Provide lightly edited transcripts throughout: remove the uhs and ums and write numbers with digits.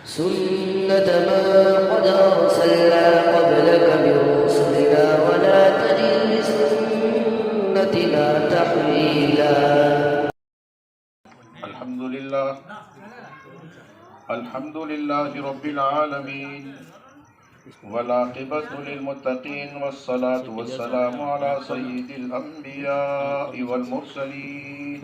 سنة من قد أرسلنا قبلك من رسلنا ولا تجد لسنتنا تحويلا. الحمد لله رب العالمين والعاقبة للمتقين والصلاة والسلام على سيد الأنبياء والمرسلين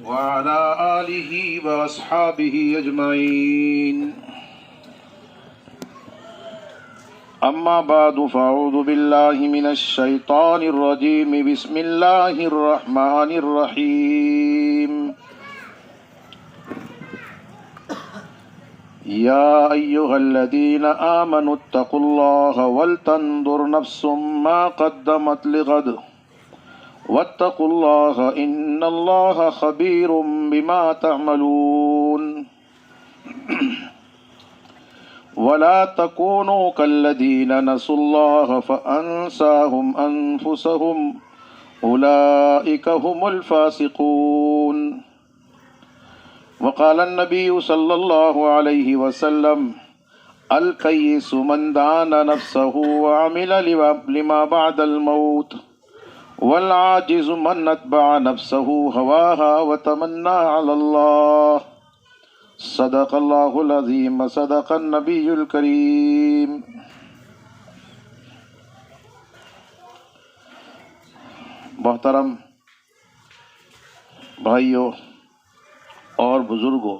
وعلى آله وأصحابه أجمعين. أما بعد فأعوذ بالله من الشيطان الرجيم. بسم الله الرحمن الرحيم. يا أيها الذين آمنوا اتقوا الله ولتنظر نفس ما قدمت لغد واتقوا الله إن الله خبير بما تعملون. ولا تكونوا كالذين نسوا الله فأنساهم أنفسهم أولئك هم الفاسقون. وقال النبي صلى الله عليه وسلم الكيس من دان نفسه وعمل لما بعد الموت والعاجز من اتبع نفسه هواها وتمنى على الله. صدق اللہ العظیم صدق النبی الکریم. محترم بھائیوں اور بزرگوں،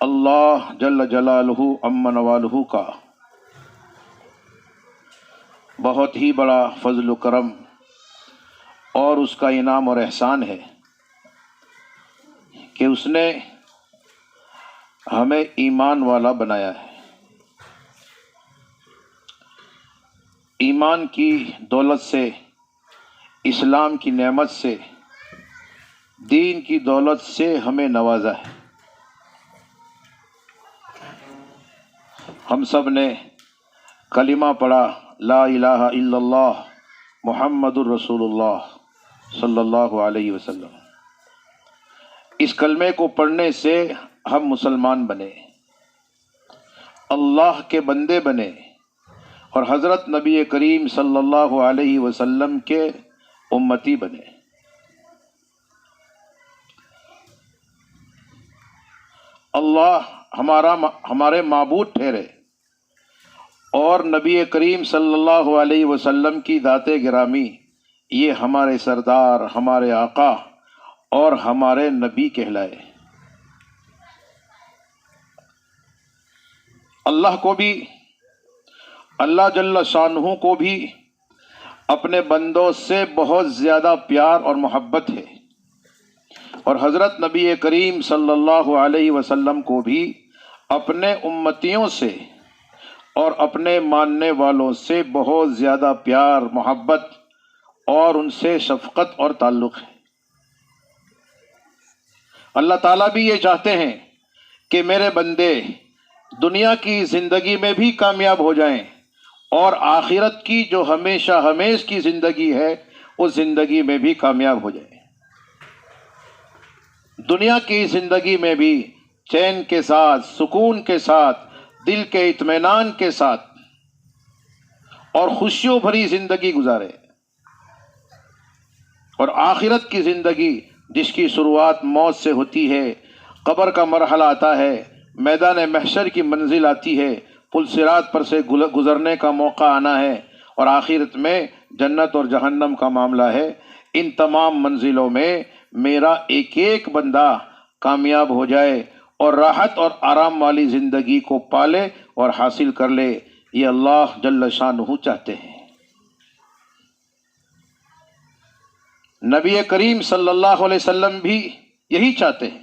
اللہ جل جلالہ عم نوالہ کا بہت ہی بڑا فضل و کرم اور اس کا انعام اور احسان ہے کہ اس نے ہمیں ایمان والا بنایا ہے. ایمان کی دولت سے، اسلام کی نعمت سے، دین کی دولت سے ہمیں نوازا ہے. ہم سب نے کلمہ پڑھا لا الہ الا اللہ محمد الرسول اللہ صلی اللہ علیہ وسلم. اس کلمے کو پڑھنے سے ہم مسلمان بنے، اللہ کے بندے بنے اور حضرت نبی کریم صلی اللہ علیہ وسلم کے امتی بنے. اللہ ہمارے معبود ٹھہرے اور نبی کریم صلی اللہ علیہ وسلم کی ذات گرامی یہ ہمارے سردار، ہمارے آقا اور ہمارے نبی کہلائے. اللہ کو بھی، اللہ جل شانہ کو بھی اپنے بندوں سے بہت زیادہ پیار اور محبت ہے، اور حضرت نبی کریم صلی اللہ علیہ وسلم کو بھی اپنے امتیوں سے اور اپنے ماننے والوں سے بہت زیادہ پیار، محبت اور ان سے شفقت اور تعلق ہے. اللہ تعالیٰ بھی یہ چاہتے ہیں کہ میرے بندے دنیا کی زندگی میں بھی کامیاب ہو جائیں اور آخرت کی جو ہمیشہ ہمیش کی زندگی ہے اس زندگی میں بھی کامیاب ہو جائیں. دنیا کی زندگی میں بھی چین کے ساتھ، سکون کے ساتھ، دل کے اطمینان کے ساتھ اور خوشیوں بھری زندگی گزارے، اور آخرت کی زندگی جس کی شروعات موت سے ہوتی ہے، قبر کا مرحلہ آتا ہے، میدان محشر کی منزل آتی ہے، پل صراط پر سے گزرنے کا موقع آنا ہے، اور آخرت میں جنت اور جہنم کا معاملہ ہے. ان تمام منزلوں میں میرا ایک ایک بندہ کامیاب ہو جائے اور راحت اور آرام والی زندگی کو پالے اور حاصل کر لے، یہ اللہ جل شانہ چاہتے ہیں. نبی کریم صلی اللہ علیہ وسلم بھی یہی چاہتے ہیں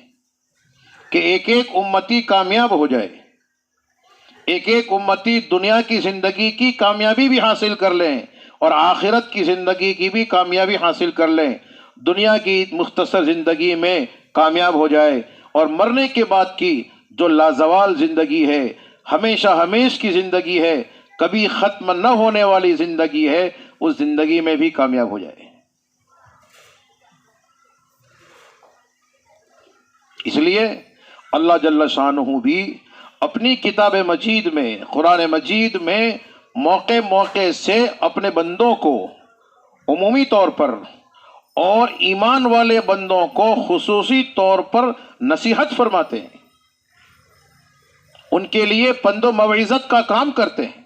کہ ایک ایک امتی کامیاب ہو جائے، ایک ایک امتی دنیا کی زندگی کی کامیابی بھی حاصل کر لیں اور آخرت کی زندگی کی بھی کامیابی حاصل کر لیں. دنیا کی مختصر زندگی میں کامیاب ہو جائے اور مرنے کے بعد کی جو لازوال زندگی ہے، ہمیشہ ہمیش کی زندگی ہے، کبھی ختم نہ ہونے والی زندگی ہے، اس زندگی میں بھی کامیاب ہو جائے. اس لیے اللہ جل شانہ بھی اپنی کتاب مجید میں، قرآن مجید میں موقع موقع سے اپنے بندوں کو عمومی طور پر اور ایمان والے بندوں کو خصوصی طور پر نصیحت فرماتے ہیں، ان کے لیے پند و موعظت کا کام کرتے ہیں،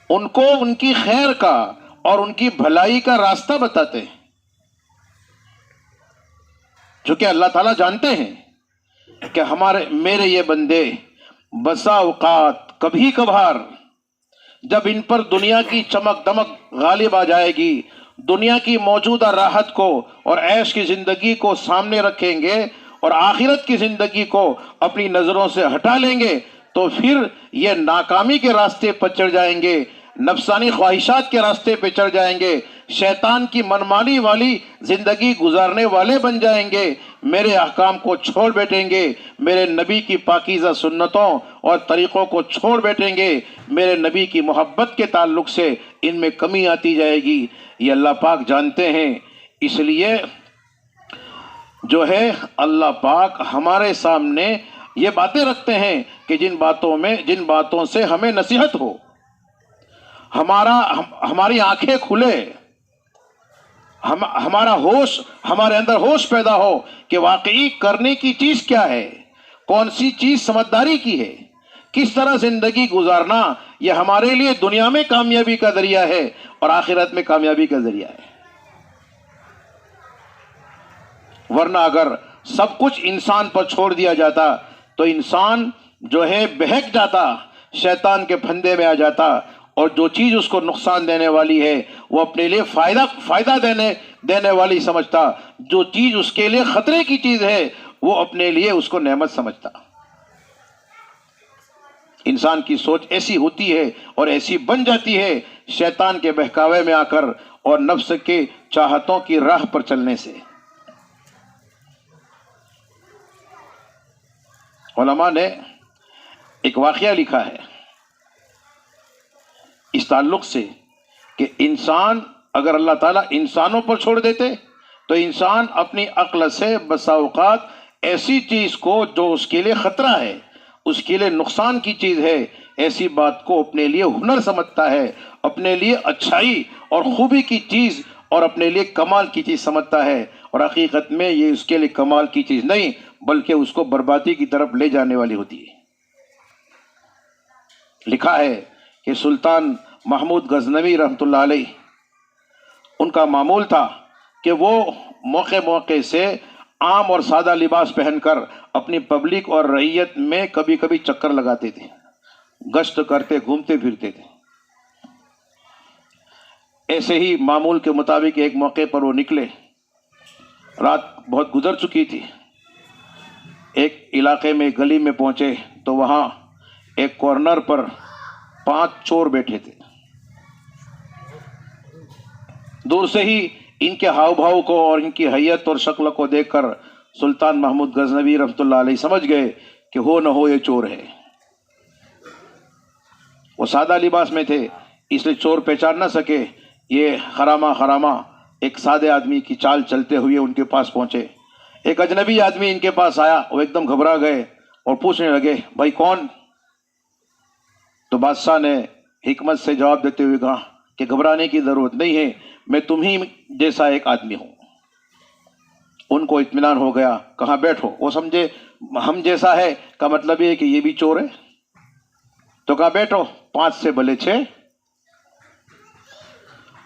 ان کو ان کی خیر کا اور ان کی بھلائی کا راستہ بتاتے ہیں، چونکہ اللہ تعالیٰ جانتے ہیں کہ میرے یہ بندے بسا اوقات کبھی کبھار جب ان پر دنیا کی چمک دمک غالب آ جائے گی، دنیا کی موجودہ راحت کو اور عیش کی زندگی کو سامنے رکھیں گے اور آخرت کی زندگی کو اپنی نظروں سے ہٹا لیں گے، تو پھر یہ ناکامی کے راستے پر چڑھ جائیں گے، نفسانی خواہشات کے راستے پہ چڑھ جائیں گے، شیطان کی منمانی والی زندگی گزارنے والے بن جائیں گے، میرے احکام کو چھوڑ بیٹھیں گے، میرے نبی کی پاکیزہ سنتوں اور طریقوں کو چھوڑ بیٹھیں گے، میرے نبی کی محبت کے تعلق سے ان میں کمی آتی جائے گی۔ یہ اللہ پاک جانتے ہیں، اس لیے جو ہے اللہ پاک ہمارے سامنے یہ باتیں رکھتے ہیں کہ جن باتوں سے ہمیں نصیحت ہو، ہماری آنکھیں کھلے، ہمارا ہوش، ہمارے اندر ہوش پیدا ہو کہ واقعی کرنے کی چیز کیا ہے، کون سی چیز سمجھداری کی ہے، کس طرح زندگی گزارنا یہ ہمارے لیے دنیا میں کامیابی کا ذریعہ ہے اور آخرت میں کامیابی کا ذریعہ ہے۔ ورنہ اگر سب کچھ انسان پر چھوڑ دیا جاتا تو انسان جو ہے بہک جاتا، شیطان کے پھندے میں آ جاتا، اور جو چیز اس کو نقصان دینے والی ہے وہ اپنے لیے فائدہ دینے والی سمجھتا، جو چیز اس کے لیے خطرے کی چیز ہے وہ اپنے لیے اس کو نعمت سمجھتا۔ انسان کی سوچ ایسی ہوتی ہے اور ایسی بن جاتی ہے شیطان کے بہکاوے میں آ کر اور نفس کے چاہتوں کی راہ پر چلنے سے۔ علماء نے ایک واقعہ لکھا ہے اس تعلق سے کہ انسان اگر اللہ تعالیٰ انسانوں پر چھوڑ دیتے تو انسان اپنی عقل سے بسا اوقات ایسی چیز کو جو اس کے لیے خطرہ ہے، اس کے لیے نقصان کی چیز ہے، ایسی بات کو اپنے لیے ہنر سمجھتا ہے، اپنے لیے اچھائی اور خوبی کی چیز اور اپنے لیے کمال کی چیز سمجھتا ہے، اور حقیقت میں یہ اس کے لیے کمال کی چیز نہیں بلکہ اس کو بربادی کی طرف لے جانے والی ہوتی ہے۔ لکھا ہے کہ سلطان محمود غزنوی رحمۃ اللہ علیہ، ان کا معمول تھا کہ وہ موقع موقع سے عام اور سادہ لباس پہن کر اپنی پبلک اور رعیت میں کبھی کبھی چکر لگاتے تھے، گشت کرتے، گھومتے پھرتے تھے۔ ایسے ہی معمول کے مطابق ایک موقع پر وہ نکلے، رات بہت گزر چکی تھی، ایک علاقے میں گلی میں پہنچے تو وہاں ایک کارنر پر 5 چور بیٹھے تھے۔ دور سے ہی ان کے ہاؤ بھاؤ کو اور ان کی حیت اور شکل کو دیکھ کر سلطان محمود غزنوی رحمۃ اللہ علیہ سمجھ گئے کہ ہو نہ ہو یہ چور ہے۔ وہ سادہ لباس میں تھے اس لیے چور پہچان نہ سکے، یہ خرامہ ایک سادے آدمی کی چال چلتے ہوئے ان کے پاس پہنچے۔ ایک اجنبی آدمی ان کے پاس آیا، وہ ایک دم گھبرا گئے اور پوچھنے لگے بھائی کون؟ تو بادشاہ نے حکمت سے جواب دیتے ہوئے کہا کہ گھبرانے کی ضرورت نہیں ہے، میں تم ہی جیسا ایک آدمی ہوں۔ ان کو اطمینان ہو گیا، کہاں بیٹھو۔ وہ سمجھے ہم جیسا ہے کا مطلب یہ ہے کہ یہ بھی چور ہے، تو کہا بیٹھو، 5 سے بھلے 6۔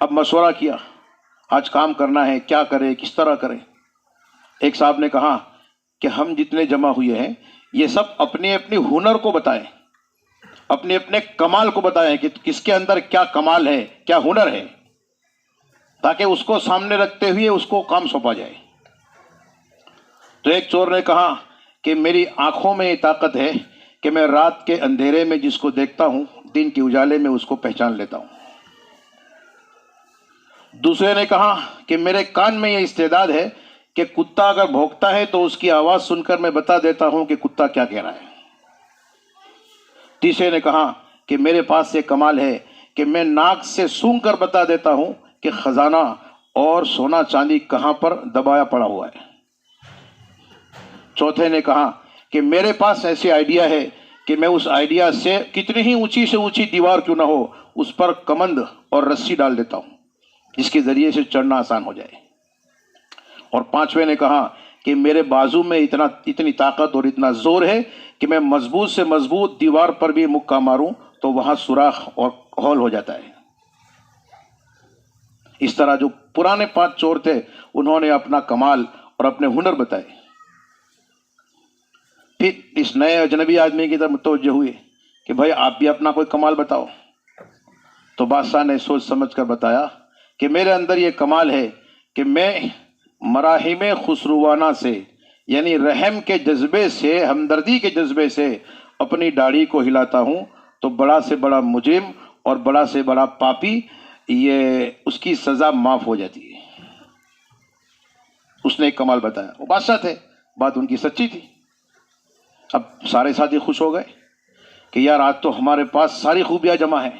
اب مشورہ کیا آج کام کرنا ہے، کیا کرے، کس طرح کرے۔ ایک صاحب نے کہا کہ ہم جتنے جمع ہوئے ہیں یہ سب اپنے اپنے ہنر کو بتائیں، اپنے اپنے کمال کو بتائیں کہ کس کے اندر کیا کمال ہے، کیا ہنر ہے، تاکہ اس کو سامنے رکھتے ہوئے اس کو کام سونپا جائے۔ تو ایک چور نے کہا کہ میری آنکھوں میں یہ طاقت ہے کہ میں رات کے اندھیرے میں جس کو دیکھتا ہوں دن کے اجالے میں اس کو پہچان لیتا ہوں۔ دوسرے نے کہا کہ میرے کان میں یہ استعداد ہے کہ کتا اگر بھونکتا ہے تو اس کی آواز سن کر میں بتا دیتا ہوں کہ کتا کیا کہہ رہا ہے۔ تیسرے نے کہا کہ میرے پاس یہ کمال ہے کہ میں ناک سے سونگھ کر بتا دیتا ہوں کہ خزانہ اور سونا چاندی کہاں پر دبایا پڑا ہوا ہے۔ چوتھے نے کہا کہ میرے پاس ایسی آئیڈیا ہے کہ میں اس آئیڈیا سے کتنی ہی اونچی سے اونچی دیوار کیوں نہ ہو اس پر کمند اور رسی ڈال دیتا ہوں جس کے ذریعے سے چڑھنا آسان ہو جائے۔ اور پانچویں نے کہا کہ میرے بازو میں اتنی طاقت اور اتنا زور ہے کہ میں مضبوط سے مضبوط دیوار پر بھی مکہ ماروں تو وہاں سوراخ اور ہول ہو جاتا ہے۔ اس طرح جو پرانے 5 چور تھے انہوں نے اپنا کمال اور اپنے ہنر بتائے۔ پھر اس نئے اجنبی آدمی کی طرف متوجہ ہوئے کہ بھائی آپ بھی اپنا کوئی کمال بتاؤ۔ تو بادشاہ نے سوچ سمجھ کر بتایا کہ میرے اندر یہ کمال ہے کہ میں مراحم خسروانہ سے یعنی رحم کے جذبے سے، ہمدردی کے جذبے سے اپنی داڑھی کو ہلاتا ہوں تو بڑا سے بڑا مجرم اور بڑا سے بڑا پاپی یہ اس کی سزا معاف ہو جاتی ہے۔ اس نے ایک کمال بتایا، وہ بادشاہ تھے، بات ان کی سچی تھی۔ اب سارے ساتھی خوش ہو گئے کہ یار آج تو ہمارے پاس ساری خوبیاں جمع ہیں،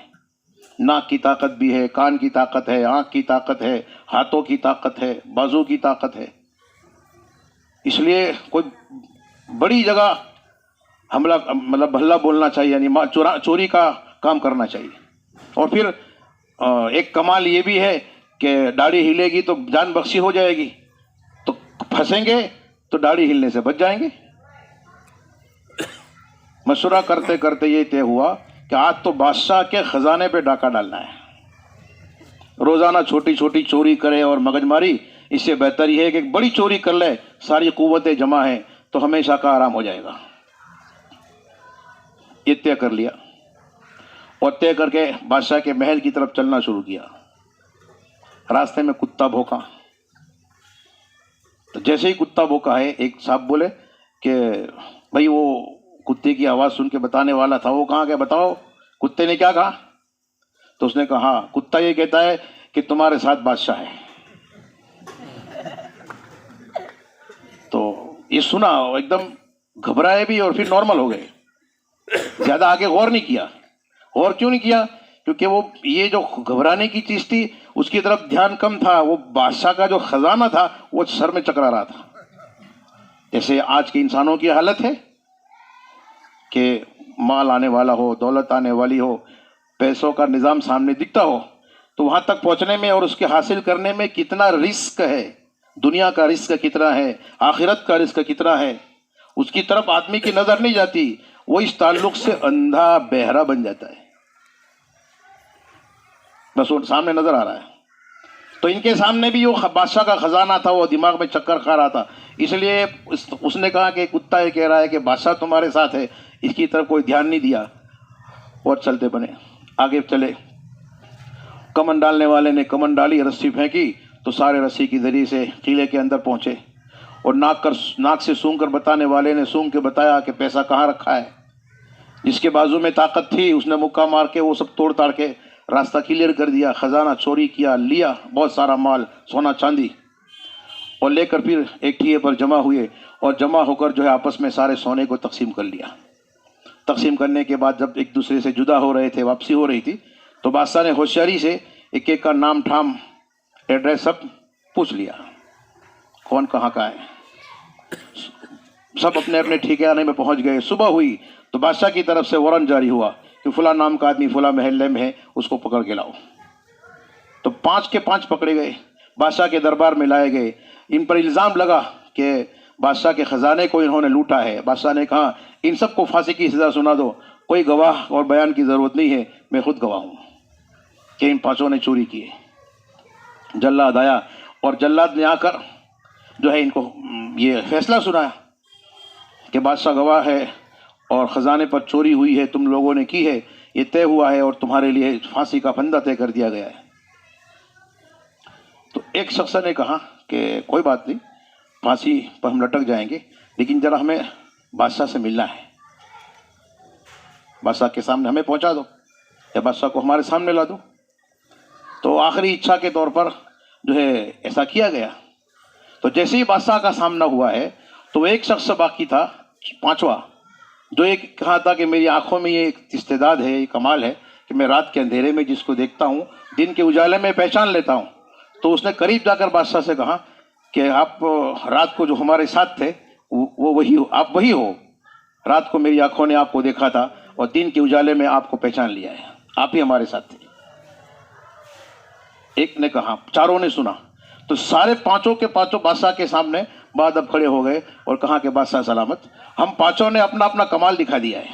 ناک کی طاقت بھی ہے، کان کی طاقت ہے، آنکھ کی طاقت ہے، ہاتھوں کی طاقت ہے، بازو کی طاقت ہے۔ اس لیے کوئی بڑی جگہ حملہ مطلب بھلا بولنا چاہیے، یعنی چوری کا کام کرنا چاہیے۔ اور پھر ایک کمال یہ بھی ہے کہ داڑھی ہلے گی تو جان بخشی ہو جائے گی، تو پھنسیں گے تو داڑھی ہلنے سے بچ جائیں گے۔ مشورہ کرتے کرتے یہ طے ہوا کہ آج تو بادشاہ کے خزانے پہ ڈاکہ ڈالنا ہے۔ روزانہ چھوٹی چھوٹی چوری کرے اور مگج ماری، اس سے بہتر یہ ہے کہ ایک بڑی چوری کر لے، ساری قوتیں جمع ہیں تو ہمیشہ کا آرام ہو جائے گا۔ یہ طے کر لیا اور طے کر کے بادشاہ کے محل کی طرف چلنا شروع کیا۔ راستے میں کتا بھوکا، تو جیسے ہی کتا بھوکا ہے ایک صاحب بولے کہ بھائی وہ کتے کی آواز سن کے بتانے والا تھا، وہ کہاں گیا بتاؤ کتے نے کیا کہا؟ تو اس نے کہا ہاں کتا یہ کہتا ہے کہ تمہارے ساتھ بادشاہ ہے۔ تو یہ سنا ایک دم گھبرائے بھی اور پھر نارمل ہو گئے، زیادہ آگے غور نہیں کیا۔ غور کیوں نہیں کیا؟ کیونکہ وہ یہ جو گھبرانے کی چیز تھی اس کی طرف دھیان کم تھا، وہ بادشاہ کا جو خزانہ تھا وہ سر میں چکرا رہا تھا۔ جیسے آج کے انسانوں کی حالت ہے کہ مال آنے والا ہو، دولت آنے والی ہو، پیسوں کا نظام سامنے دکھتا ہو تو وہاں تک پہنچنے میں اور اس کے حاصل کرنے میں کتنا رسک ہے، دنیا کا رسک کتنا ہے، آخرت کا رسک کتنا ہے، اس کی طرف آدمی کی نظر نہیں جاتی، وہ اس تعلق سے اندھا بہرا بن جاتا ہے، بس وہ سامنے نظر آ رہا ہے۔ تو ان کے سامنے بھی وہ بادشاہ کا خزانہ تھا، وہ دماغ میں چکر کھا رہا تھا، اس لیے اس نے کہا کہ کتا یہ کہہ رہا ہے کہ بادشاہ تمہارے ساتھ ہے، اس کی طرف کوئی دھیان نہیں دیا اور چلتے بنے، آگے چلے۔ کمن ڈالنے والے نے کمن ڈالی، رسی پھینکی تو سارے رسی کے ذریعے سے قلعے کے اندر پہنچے، اور ناک سے سونگ کر بتانے والے نے سونگ کے بتایا کہ پیسہ کہاں رکھا ہے۔ جس کے بازو میں طاقت تھی اس نے مکہ مار کے وہ سب توڑ تاڑ کے راستہ کلیئر کر دیا، خزانہ چوری کیا، لیا بہت سارا مال، سونا چاندی، اور لے کر پھر ایک ٹھیے پر جمع ہوئے، اور جمع ہو کر جو ہے آپس میں سارے سونے کو تقسیم کر لیا۔ تقسیم کرنے کے بعد جب ایک دوسرے سے جدا ہو رہے تھے، واپسی ہو رہی تھی، تو بادشاہ نے ہوشیاری سے ایک ایک کا نام ٹھام ایڈریس سب پوچھ لیا، کون کہاں کا ہے۔ سب اپنے اپنے ٹھکانے میں پہنچ گئے۔ صبح ہوئی تو بادشاہ کی طرف سے وارنٹ جاری ہوا کہ فلاں نام کا آدمی فلاں محلے میں ہے، اس کو پکڑ کے لاؤ۔ تو 5 کے 5 پکڑے گئے، بادشاہ کے دربار میں لائے گئے۔ ان پر الزام لگا کہ بادشاہ کے خزانے کو انہوں نے لوٹا ہے۔ بادشاہ نے کہا ان سب کو پھانسی کی سزا سنا دو، کوئی گواہ اور بیان کی ضرورت نہیں ہے، میں خود گواہ ہوں کہ ان 5 نے چوری کی ہے۔ جلاد آیا اور جلاد نے آ کر جو ہے ان کو یہ فیصلہ سنایا کہ بادشاہ گواہ ہے اور خزانے پر چوری ہوئی ہے، تم لوگوں نے کی ہے، یہ طے ہوا ہے اور تمہارے لیے پھانسی کا پھندہ طے کر دیا گیا ہے۔ تو ایک شخص نے کہا کہ کوئی بات نہیں، پھانسی پر ہم لٹک جائیں گے، لیکن ذرا ہمیں بادشاہ سے ملنا ہے، بادشاہ کے سامنے ہمیں پہنچا دو یا بادشاہ کو ہمارے سامنے لا دو۔ تو آخری اچھا کے طور پر جو ہے ایسا کیا گیا۔ تو جیسے ہی بادشاہ کا سامنا ہوا ہے تو ایک شخص باقی تھا، 5واں، جو ایک کہا تھا کہ میری آنکھوں میں یہ ایک استعداد ہے، یہ کمال ہے کہ میں رات کے اندھیرے میں جس کو دیکھتا ہوں دن کے اجالے میں پہچان لیتا ہوں۔ تو اس نے قریب جا کر بادشاہ سے کہا کہ آپ رات کو جو ہمارے ساتھ تھے وہ وہی ہو، آپ وہی ہو۔ رات کو میری آنکھوں نے آپ کو دیکھا تھا اور دن کے اجالے میں آپ کو پہچان لیا ہے، آپ ہی ہمارے ساتھ تھے۔ ایک نے کہا، چاروں نے سنا، تو سارے پانچوں کے پانچوں بادشاہ کے سامنے بعد اب کھڑے ہو گئے اور کہا کہ بادشاہ سلامت، ہم پانچوں نے اپنا اپنا کمال دکھا دیا ہے،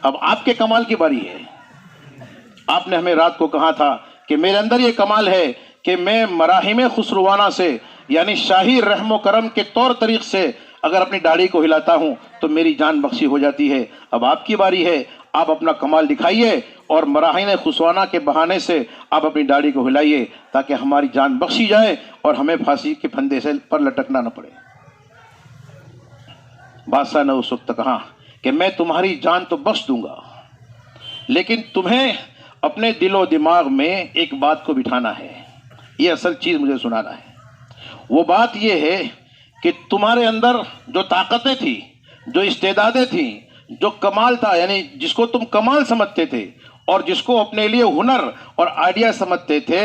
اب آپ کے کمال کی باری ہے۔ آپ نے ہمیں رات کو کہا تھا کہ میرے اندر یہ کمال ہے کہ میں مراحم خسروانہ سے، یعنی شاہی رحم و کرم کے طور طریق سے اگر اپنی داڑھی کو ہلاتا ہوں تو میری جان بخشی ہو جاتی ہے۔ اب آپ کی باری ہے، آپ اپنا کمال دکھائیے اور مراحم خسروانہ کے بہانے سے آپ اپنی داڑھی کو ہلائیے تاکہ ہماری جان بخشی جائے اور ہمیں پھانسی کے پھندے سے پر لٹکنا نہ پڑے۔ بادشاہ نے اس وقت کہا کہ میں تمہاری جان تو بخش دوں گا، لیکن تمہیں اپنے دل و دماغ میں ایک بات کو بٹھانا ہے، یہ اصل چیز مجھے سنانا ہے۔ وہ بات یہ ہے کہ تمہارے اندر جو طاقتیں تھیں، جو استعدادیں تھیں، جو کمال تھا، یعنی جس کو تم کمال سمجھتے تھے اور جس کو اپنے لیے ہنر اور آئیڈیا سمجھتے تھے،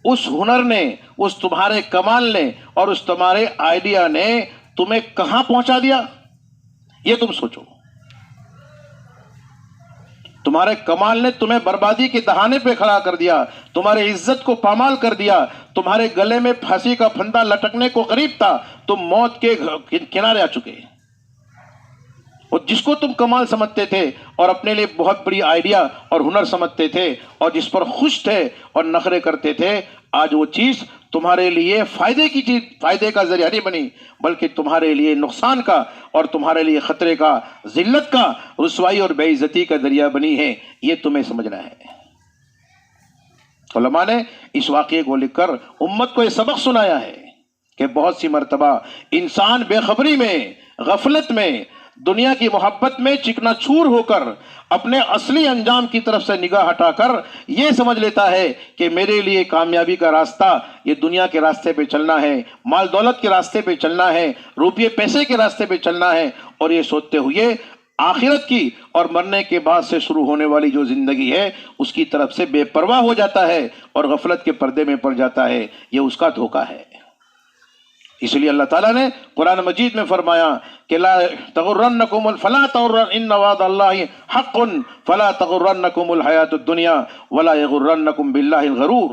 اس ہنر نے، اس تمہارے کمال نے اور اس تمہارے آئیڈیا نے تمہیں کہاں پہنچا دیا، یہ تم سوچو۔ تمہارے کمال نے تمہیں بربادی کے دہانے پہ کھڑا کر دیا، تمہارے عزت کو پامال کر دیا، تمہارے گلے میں پھانسی کا پھندا لٹکنے کو قریب تھا، تم موت کے کنارے آ چکے۔ اور جس کو تم کمال سمجھتے تھے اور اپنے لیے بہت بڑی آئیڈیا اور ہنر سمجھتے تھے اور جس پر خوش تھے اور نخرے کرتے تھے، آج وہ چیز تمہارے لیے فائدے کی چیز، فائدے کا ذریعہ نہیں بنی، بلکہ تمہارے لیے نقصان کا اور تمہارے لیے خطرے کا، ذلت کا، رسوائی اور بے عزتی کا ذریعہ بنی ہے۔ یہ تمہیں سمجھنا ہے۔ علماء نے اس واقعے کو لکھ کر امت کو یہ سبق سنایا ہے کہ بہت سی مرتبہ انسان بے خبری میں، غفلت میں، دنیا کی محبت میں چکنا چور ہو کر اپنے اصلی انجام کی طرف سے نگاہ ہٹا کر یہ سمجھ لیتا ہے کہ میرے لیے کامیابی کا راستہ یہ دنیا کے راستے پہ چلنا ہے، مال دولت کے راستے پہ چلنا ہے، روپیے پیسے کے راستے پہ چلنا ہے، اور یہ سوچتے ہوئے آخرت کی اور مرنے کے بعد سے شروع ہونے والی جو زندگی ہے اس کی طرف سے بے پرواہ ہو جاتا ہے اور غفلت کے پردے میں پڑ جاتا ہے۔ یہ اس کا دھوکہ ہے۔ اس لیے اللہ تعالیٰ نے قرآن مجید میں فرمایا کہ لا تغرنکم فلا تغرن ان وعد اللہ حق فلا تغرنکم الحیات الدنیا ولا یغرنکم باللہ الغرور،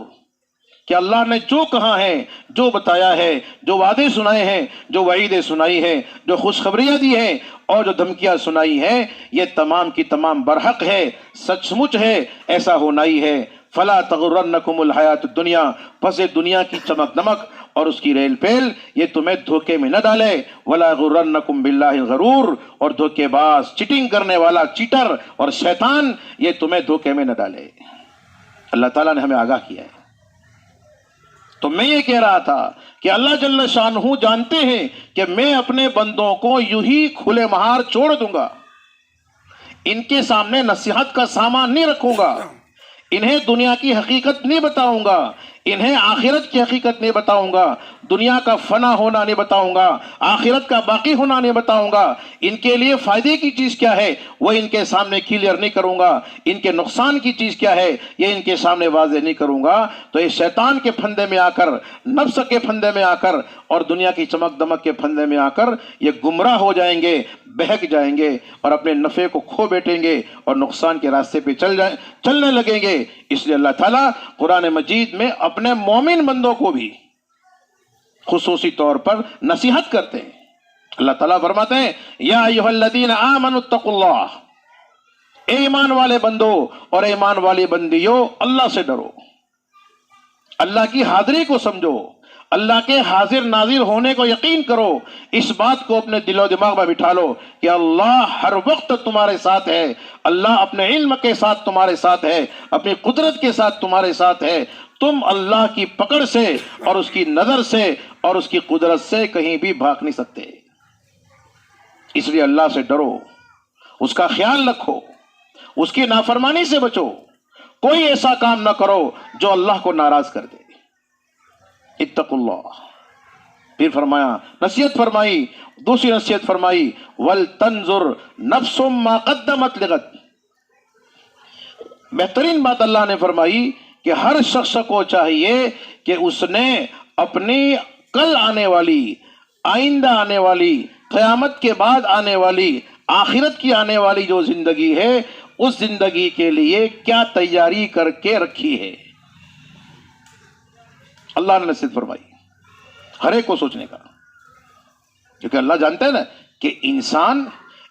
کہ اللہ نے جو کہا ہے، جو بتایا ہے، جو وعدے سنائے ہیں، جو وعیدیں سنائی ہیں، جو خوشخبریاں دی ہیں اور جو دھمکیاں سنائی ہیں، یہ تمام کی تمام برحق ہے، سچ مچ ہے، ایسا ہونا ہی ہے۔ فلا تغرنکم الحیات الدنیا، پس دنیا کی چمک دمک اور اس کی ریل پیل یہ تمہیں دھوکے میں نہ ڈالے، ولا غرنکم باللہ الغرور، اور دھوکے باز، چیٹنگ کرنے والا چیٹر اور شیطان یہ تمہیں دھوکے میں نہ ڈالے۔ اللہ تعالیٰ نے ہمیں آگاہ کیا ہے۔ تو میں یہ کہہ رہا تھا کہ اللہ جل شانہ جانتے ہیں کہ میں اپنے بندوں کو یوں ہی کھلے مہار چھوڑ دوں گا، ان کے سامنے نصیحت کا سامان نہیں رکھوں گا، انہیں دنیا کی حقیقت نہیں بتاؤں گا، انہیں آخرت کی حقیقت نہیں بتاؤں گا، دنیا کا فنا ہونا نہیں بتاؤں گا، آخرت کا باقی ہونا نہیں بتاؤں گا، ان کے لیے فائدے کی چیز کیا ہے وہ ان کے سامنے کلیئر نہیں کروں گا، ان کے نقصان کی چیز کیا ہے یہ ان کے سامنے واضح نہیں کروں گا۔ تو یہ شیطان کے پھندے میں آ کر، نفس کے پھندے میں آ کر اور دنیا کی چمک دمک کے پھندے میں آ کر یہ گمراہ ہو جائیں گے، بہک جائیں گے اور اپنے نفع کو کھو بیٹھیں گے اور نقصان کے راستے پہ چلنے لگیں گے۔ اس لیے اللہ تعالیٰ قرآن مجید میں اپنے مومن بندوں کو بھی خصوصی طور پر نصیحت کرتے ہیں۔ اللہ تعالیٰ فرماتے ہیں یا ایھا الذین آمنوا اتقوا اللہ، اے ایمان والے بندو اور ایمان والی بندیوں اللہ سے ڈرو، اللہ کی حاضری کو سمجھو، اللہ کے حاضر ناظر ہونے کو یقین کرو، اس بات کو اپنے دل و دماغ میں بٹھا لو کہ اللہ ہر وقت تمہارے ساتھ ہے، اللہ اپنے علم کے ساتھ تمہارے ساتھ ہے، اپنی قدرت کے ساتھ تمہارے ساتھ ہے، تم اللہ کی پکڑ سے اور اس کی نظر سے اور اس کی قدرت سے کہیں بھی بھاگ نہیں سکتے۔ اس لیے اللہ سے ڈرو، اس کا خیال رکھو، اس کی نافرمانی سے بچو، کوئی ایسا کام نہ کرو جو اللہ کو ناراض کر دے۔ اتقوا اللہ، پھر فرمایا، نصیحت فرمائی، دوسری نصیحت فرمائی وَلْتَنْظُرْ نَفْسٌ مَا قَدَّمَتْ لِغَدٍ، بہترین بات اللہ نے فرمائی کہ ہر شخص کو چاہیے کہ اس نے اپنی کل آنے والی، آئندہ آنے والی قیامت کے بعد آنے والی، آخرت کی آنے والی جو زندگی ہے، اس زندگی کے لیے کیا تیاری کر کے رکھی ہے؟ اللہ نے نصیحت فرمائی ہر ایک کو سوچنے کا، کیونکہ اللہ جانتا ہے نا کہ انسان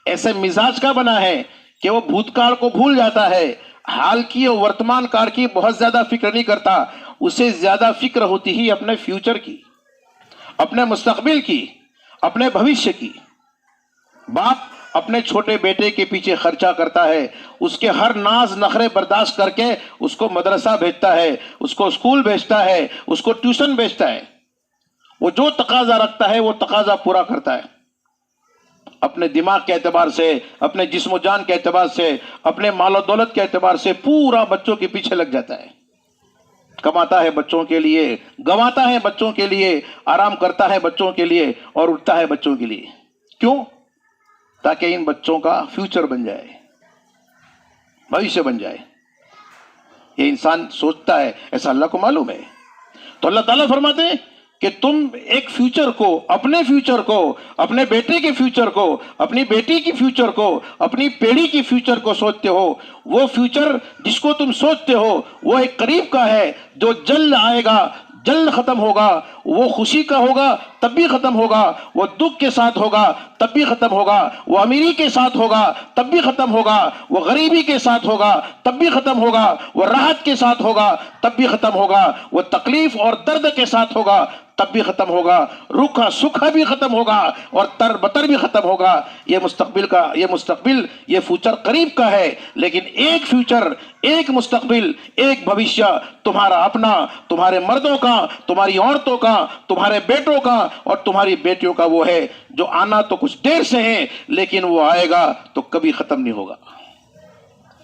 ایسے مزاج کا بنا ہے کہ وہ بھوتکال کو بھول جاتا ہے، حال کی اور ورتمان کال کی بہت زیادہ فکر نہیں کرتا، اسے زیادہ فکر ہوتی ہی اپنے فیوچر کی، اپنے مستقبل کی، اپنے بھوشیہ کی۔ باپ اپنے چھوٹے بیٹے کے پیچھے خرچہ کرتا ہے، اس کے ہر ناز نخرے برداشت کر کے اس کو مدرسہ بھیجتا ہے، اس کو اسکول بھیجتا ہے، اس کو ٹیوشن بھیجتا ہے، وہ جو تقاضا رکھتا ہے وہ تقاضا پورا کرتا ہے، اپنے دماغ کے اعتبار سے، اپنے جسم و جان کے اعتبار سے، اپنے مال و دولت کے اعتبار سے پورا بچوں کے پیچھے لگ جاتا ہے، کماتا ہے بچوں کے لیے، گواتا ہے بچوں کے لیے، آرام کرتا ہے بچوں کے لیے اور اٹھتا ہے بچوں کے لیے۔ کیوں؟ تاکہ ان بچوں کا فیوچر بن جائے، بھوشیہ بن جائے۔ یہ انسان سوچتا ہے، ایسا اللہ کو معلوم ہے۔ تو اللہ تعالیٰ فرماتے ہیں کہ تم ایک فیوچر کو، اپنے فیوچر کو، اپنے بیٹے کے فیوچر کو، اپنی بیٹی کی فیوچر کو، اپنی پیڑھی کی فیوچر کو سوچتے ہو۔ وہ فیوچر جس کو تم سوچتے ہو وہ ایک قریب کا ہے، جو جلد آئے گا، جلد ختم ہوگا۔ وہ خوشی کا ہوگا تب بھی ختم ہوگا، وہ دکھ کے ساتھ ہوگا تب بھی ختم ہوگا، وہ امیری کے ساتھ ہوگا تب بھی ختم ہوگا، وہ غریبی کے ساتھ ہوگا تب بھی ختم ہوگا، وہ راحت کے ساتھ ہوگا تب بھی ختم ہوگا، وہ تکلیف اور درد کے ساتھ ہوگا تب بھی ختم ہوگا، روکھا سکھا بھی ختم ہوگا اور تر بتر بھی ختم ہوگا۔ یہ مستقبل یہ فیوچر قریب کا ہے، لیکن ایک فیوچر، ایک مستقبل، ایک بھوشیہ تمہارا اپنا، تمہارے مردوں کا، تمہاری عورتوں کا، تمہارے بیٹوں کا اور تمہاری بیٹیوں کا، وہ ہے جو آنا تو کچھ دیر سے ہے لیکن وہ آئے گا تو کبھی ختم نہیں ہوگا،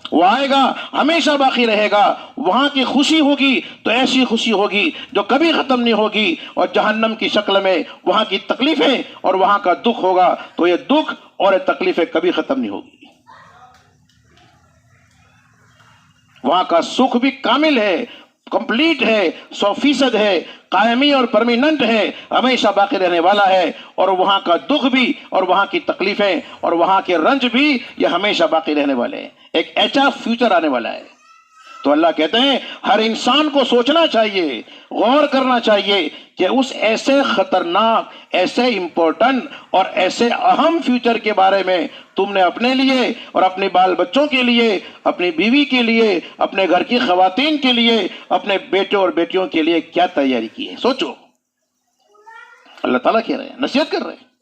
وہ آئے گا ہمیشہ باقی رہے گا۔ وہاں کی خوشی ہوگی تو ایسی خوشی ہوگی جو کبھی ختم نہیں ہوگی، اور جہنم کی شکل میں وہاں کی تکلیفیں اور وہاں کا دکھ ہوگا تو یہ دکھ اور یہ تکلیفیں کبھی ختم نہیں ہوگی۔ وہاں کا سکھ بھی کامل ہے، کمپلیٹ ہے، 100% ہے، قائمی اور پرمیننٹ ہے، ہمیشہ باقی رہنے والا ہے، اور وہاں کا دکھ بھی اور وہاں کی تکلیفیں اور وہاں کے رنج بھی یہ ہمیشہ باقی رہنے والے ہیں۔ ایک ایسا فیوچر آنے والا ہے۔ تو اللہ کہتے ہیں ہر انسان کو سوچنا چاہیے، غور کرنا چاہیے کہ اس ایسے خطرناک، ایسے امپورٹنٹ اور ایسے اہم فیوچر کے بارے میں تم نے اپنے لیے اور اپنے بال بچوں کے لیے، اپنی بیوی کے لیے، اپنے گھر کی خواتین کے لیے، اپنے بیٹے اور بیٹیوں کے لیے کیا تیاری کی ہے۔ سوچو، اللہ تعالیٰ کہہ رہے ہیں، نصیحت کر رہے ہیں،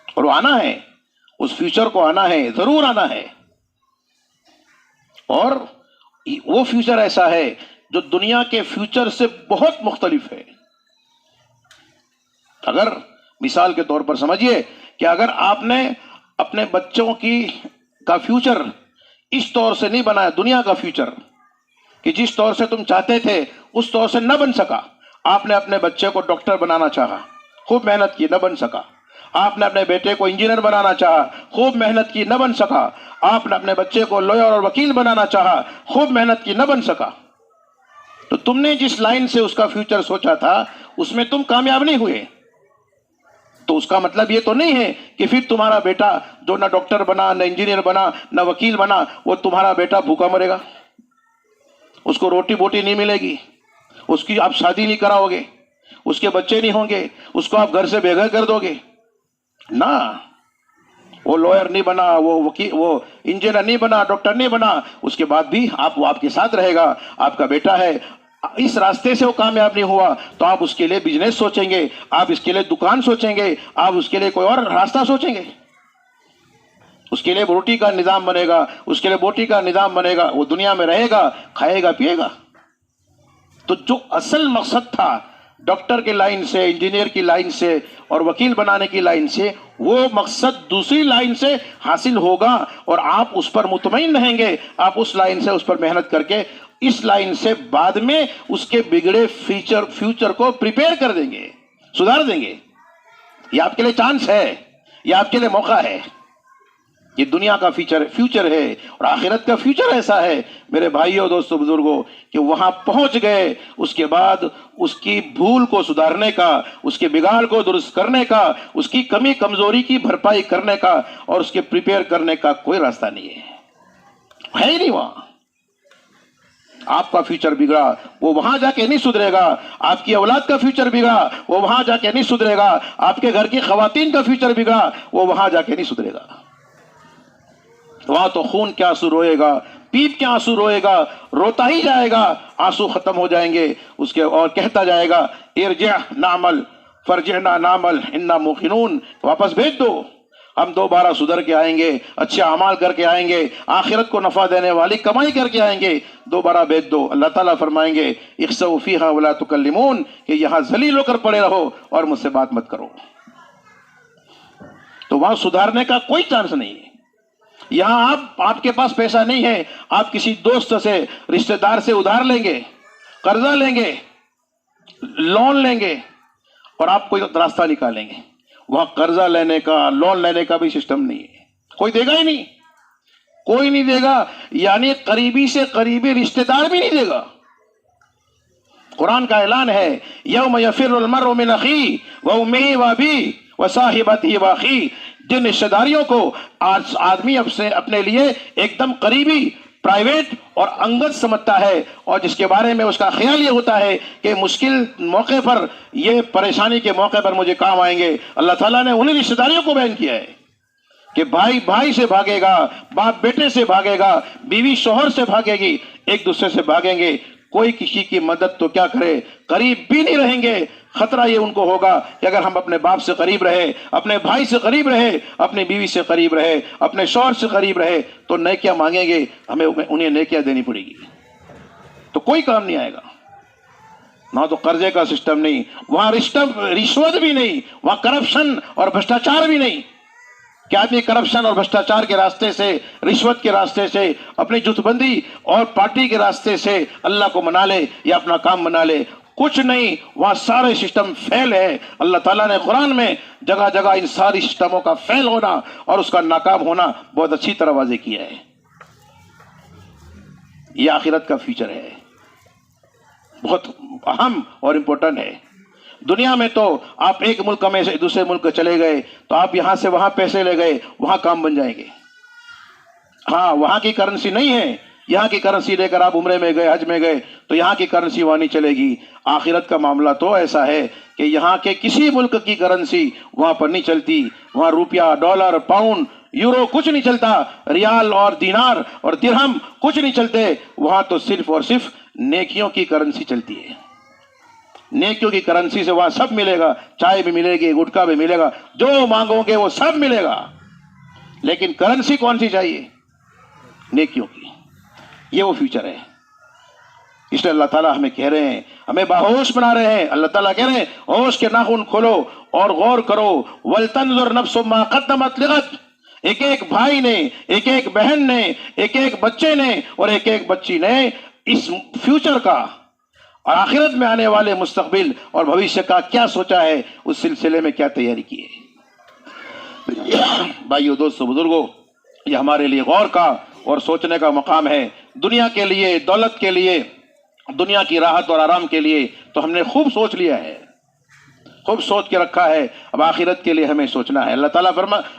اور وہ آنا ہے، اس فیوچر کو آنا ہے، ضرور آنا ہے، اور وہ فیوچر ایسا ہے جو دنیا کے فیوچر سے بہت مختلف ہے۔ اگر مثال کے طور پر سمجھیے کہ اگر آپ نے اپنے بچوں کا فیوچر اس طور سے نہیں بنایا، دنیا کا فیوچر کہ جس طور سے تم چاہتے تھے اس طور سے نہ بن سکا، آپ نے اپنے بچے کو ڈاکٹر بنانا چاہا، خوب محنت کی، نہ بن سکا، آپ نے اپنے بیٹے کو انجینئر بنانا چاہا، خوب محنت کی، نہ بن سکا، آپ نے اپنے بچے کو لوئر اور وکیل بنانا چاہا، خوب محنت کی، نہ بن سکا، تو تم نے جس لائن سے اس کا فیوچر سوچا تھا اس میں تم کامیاب نہیں ہوئے، تو اس کا مطلب یہ تو نہیں ہے کہ پھر تمہارا بیٹا جو نہ ڈاکٹر بنا، نہ انجینئر بنا، نہ وکیل بنا، وہ تمہارا بیٹا بھوکا مرے گا، اس کو روٹی بوٹی نہیں ملے گی، اس کی آپ شادی نہیں کراؤ گے، اس کے بچے نہیں ہوں گے، اس کو آپ گھر سے بے گھر کر دو گے نہ، وہ لوئر نہیں بنا، وہ انجینئر نہیں بنا، ڈاکٹر نہیں بنا، اس کے بعد بھی وہ آپ کے ساتھ رہے گا، آپ کا بیٹا ہے، اس راستے سے وہ کامیاب نہیں ہوا تو آپ اس کے لیے بزنس سوچیں گے، آپ اس کے لیے دکان سوچیں گے، آپ اس کے لیے کوئی اور راستہ سوچیں گے، اس کے لیے روٹی کا نظام بنے گا، اس کے لیے بوٹی کا نظام بنے گا، وہ دنیا میں رہے گا، کھائے گا، پیے گا۔ تو جو اصل مقصد تھا ڈاکٹر کی لائن سے، انجینئر کی لائن سے اور وکیل بنانے کی لائن سے، وہ مقصد دوسری لائن سے حاصل ہوگا، اور آپ اس پر مطمئن رہیں گے، آپ اس لائن سے اس پر محنت کر کے اس لائن سے بعد میں اس کے بگڑے فیوچر کو پریپیئر کر دیں گے، سدھار دیں گے۔ یہ آپ کے لیے چانس ہے، یہ آپ کے لیے موقع ہے۔ یہ دنیا کا فیوچر ہے اور آخرت کا فیوچر ایسا ہے میرے بھائیوں دوستوں بزرگوں کہ وہاں پہنچ گئے، اس کے بعد اس کی بھول کو سدھارنے کا، اس کے بگاڑ کو درست کرنے کا، اس کی کمی کمزوری کی بھرپائی کرنے کا اور اس کے پریپیئر کرنے کا کوئی راستہ نہیں ہے ہی نہیں۔ وہاں آپ کا فیوچر بگڑا وہ وہاں جا کے نہیں سدھرے گا، آپ کی اولاد کا فیوچر بگڑا وہ وہاں جا کے نہیں سدھرے گا، آپ کے گھر کی خواتین کا فیوچر بگڑا وہ وہاں جا کے نہیں سدھرے گا۔ وہاں تو خون کے آنسو روئے گا، پیپ کے آنسو روئے گا، روتا ہی جائے گا، آنسو ختم ہو جائیں گے اس کے، اور کہتا جائے گا ارجع نعمل فرجعنا نعمل انا موقنون، واپس بھیج دو، ہم دوبارہ سدھر کے آئیں گے، اچھے اعمال کر کے آئیں گے، آخرت کو نفع دینے والی کمائی کر کے آئیں گے، دوبارہ بھیج دو۔ اللہ تعالیٰ فرمائیں گے اخسؤوا فیہا ولا تکلمون کہ یہاں ذلیل ہو کر پڑے رہو اور مجھ سے بات مت کرو۔ تو وہاں سدھارنے کا کوئی چانس نہیں ہے۔ یہاں آپ کے پاس پیسہ نہیں ہے، آپ کسی دوست سے، رشتہ دار سے ادھار لیں گے، قرضہ لیں گے، لون لیں گے اور آپ کوئی راستہ نکالیں گے۔ وہاں قرضہ لینے کا، لون لینے کا بھی سسٹم نہیں ہے، کوئی دے گا ہی نہیں، کوئی نہیں دے گا، یعنی قریبی سے قریبی رشتہ دار بھی نہیں دے گا۔ قرآن کا اعلان ہے یوم یفر المرء من اخیہ وامہ وابیہ وصاحبتہ واخیہ، جن رشتہ داریوں کو آج آدمی اپنے لیے ایک دم قریبی، پرائیویٹ اور انگت سمجھتا ہے، اور جس کے بارے میں اس کا خیال یہ ہوتا ہے کہ مشکل موقع پر، یہ پریشانی کے موقع پر مجھے کام آئیں گے، اللہ تعالیٰ نے انہیں رشتہ داریوں کو بیان کیا ہے کہ بھائی بھائی سے بھاگے گا، باپ بیٹے سے بھاگے گا، بیوی شوہر سے بھاگے گی، ایک دوسرے سے بھاگیں گے، کوئی کسی کی مدد تو کیا کرے، قریب بھی نہیں رہیں گے۔ خطرہ یہ ان کو ہوگا کہ اگر ہم اپنے باپ سے قریب رہے، اپنے بھائی سے قریب رہے، اپنی بیوی سے قریب رہے، اپنے شوہر سے قریب رہے تو نیکیاں مانگیں گے، ہمیں انہیں نیکیاں دینی پڑے گی، تو کوئی کام نہیں آئے گا۔ نہ تو قرضے کا سسٹم نہیں، وہاں رشوت بھی نہیں، وہاں کرپشن اور بھرشٹاچار بھی نہیں کہ آدمی کرپشن اور بھرشٹاچار کے راستے سے، رشوت کے راستے سے، اپنی جت بندی اور پارٹی کے راستے سے اللہ کو منا لے یا اپنا کام بنا لے، کچھ نہیں۔ وہاں سارے سسٹم فیل ہے۔ اللہ تعالیٰ نے قرآن میں جگہ جگہ ان ساری سسٹموں کا فیل ہونا اور اس کا ناکام ہونا بہت اچھی طرح واضح کیا ہے۔ یہ آخرت کا فیوچر ہے، بہت اہم اور امپورٹنٹ ہے۔ دنیا میں تو آپ ایک ملک میں سے دوسرے ملک چلے گئے تو آپ یہاں سے وہاں پیسے لے گئے، وہاں کام بن جائیں گے۔ ہاں وہاں کی کرنسی نہیں ہے، یہاں کی کرنسی لے کر آپ عمرے میں گئے، حج میں گئے تو یہاں کی کرنسی وہاں نہیں چلے گی۔ آخرت کا معاملہ تو ایسا ہے کہ یہاں کے کسی ملک کی کرنسی وہاں پر نہیں چلتی، وہاں روپیہ، ڈالر، پاؤنڈ، یورو کچھ نہیں چلتا، ریال اور دینار اور درہم کچھ نہیں چلتے، وہاں تو صرف اور صرف نیکیوں کی کرنسی چلتی ہے۔ نیکیوں کی کرنسی سے وہاں سب ملے گا، چائے بھی ملے گی، گٹکا بھی ملے گا، جو مانگو گے وہ سب ملے گا، لیکن کرنسی کون سی چاہیے؟ نیکیوں کی۔ یہ وہ فیوچر ہے۔ اس لیے اللہ تعالیٰ ہمیں کہہ رہے ہیں، ہمیں باہوش بنا رہے ہیں۔ اللہ تعالیٰ کہہ رہے ہیں ہوش کے ناخن کھولو اور غور کرو، وَلْتَنْظُرْ نَفْسٌ مَا قَدَّمَتْ لِغَدٍ، ایک ایک بھائی نے، ایک ایک بہن نے، ایک ایک بچے نے اور ایک ایک بچی نے اس فیوچر کا اور آخرت میں آنے والے مستقبل اور بھوشیہ کا کیا سوچا ہے، اس سلسلے میں کیا تیاری کی ہے۔ بھائیو دوستو بزرگوں، یہ ہمارے لیے غور کا اور سوچنے کا مقام ہے۔ دنیا کے لیے، دولت کے لیے، دنیا کی راحت اور آرام کے لیے تو ہم نے خوب سوچ لیا ہے، خوب سوچ کے رکھا ہے، اب آخرت کے لیے ہمیں سوچنا ہے۔ اللہ تعالیٰ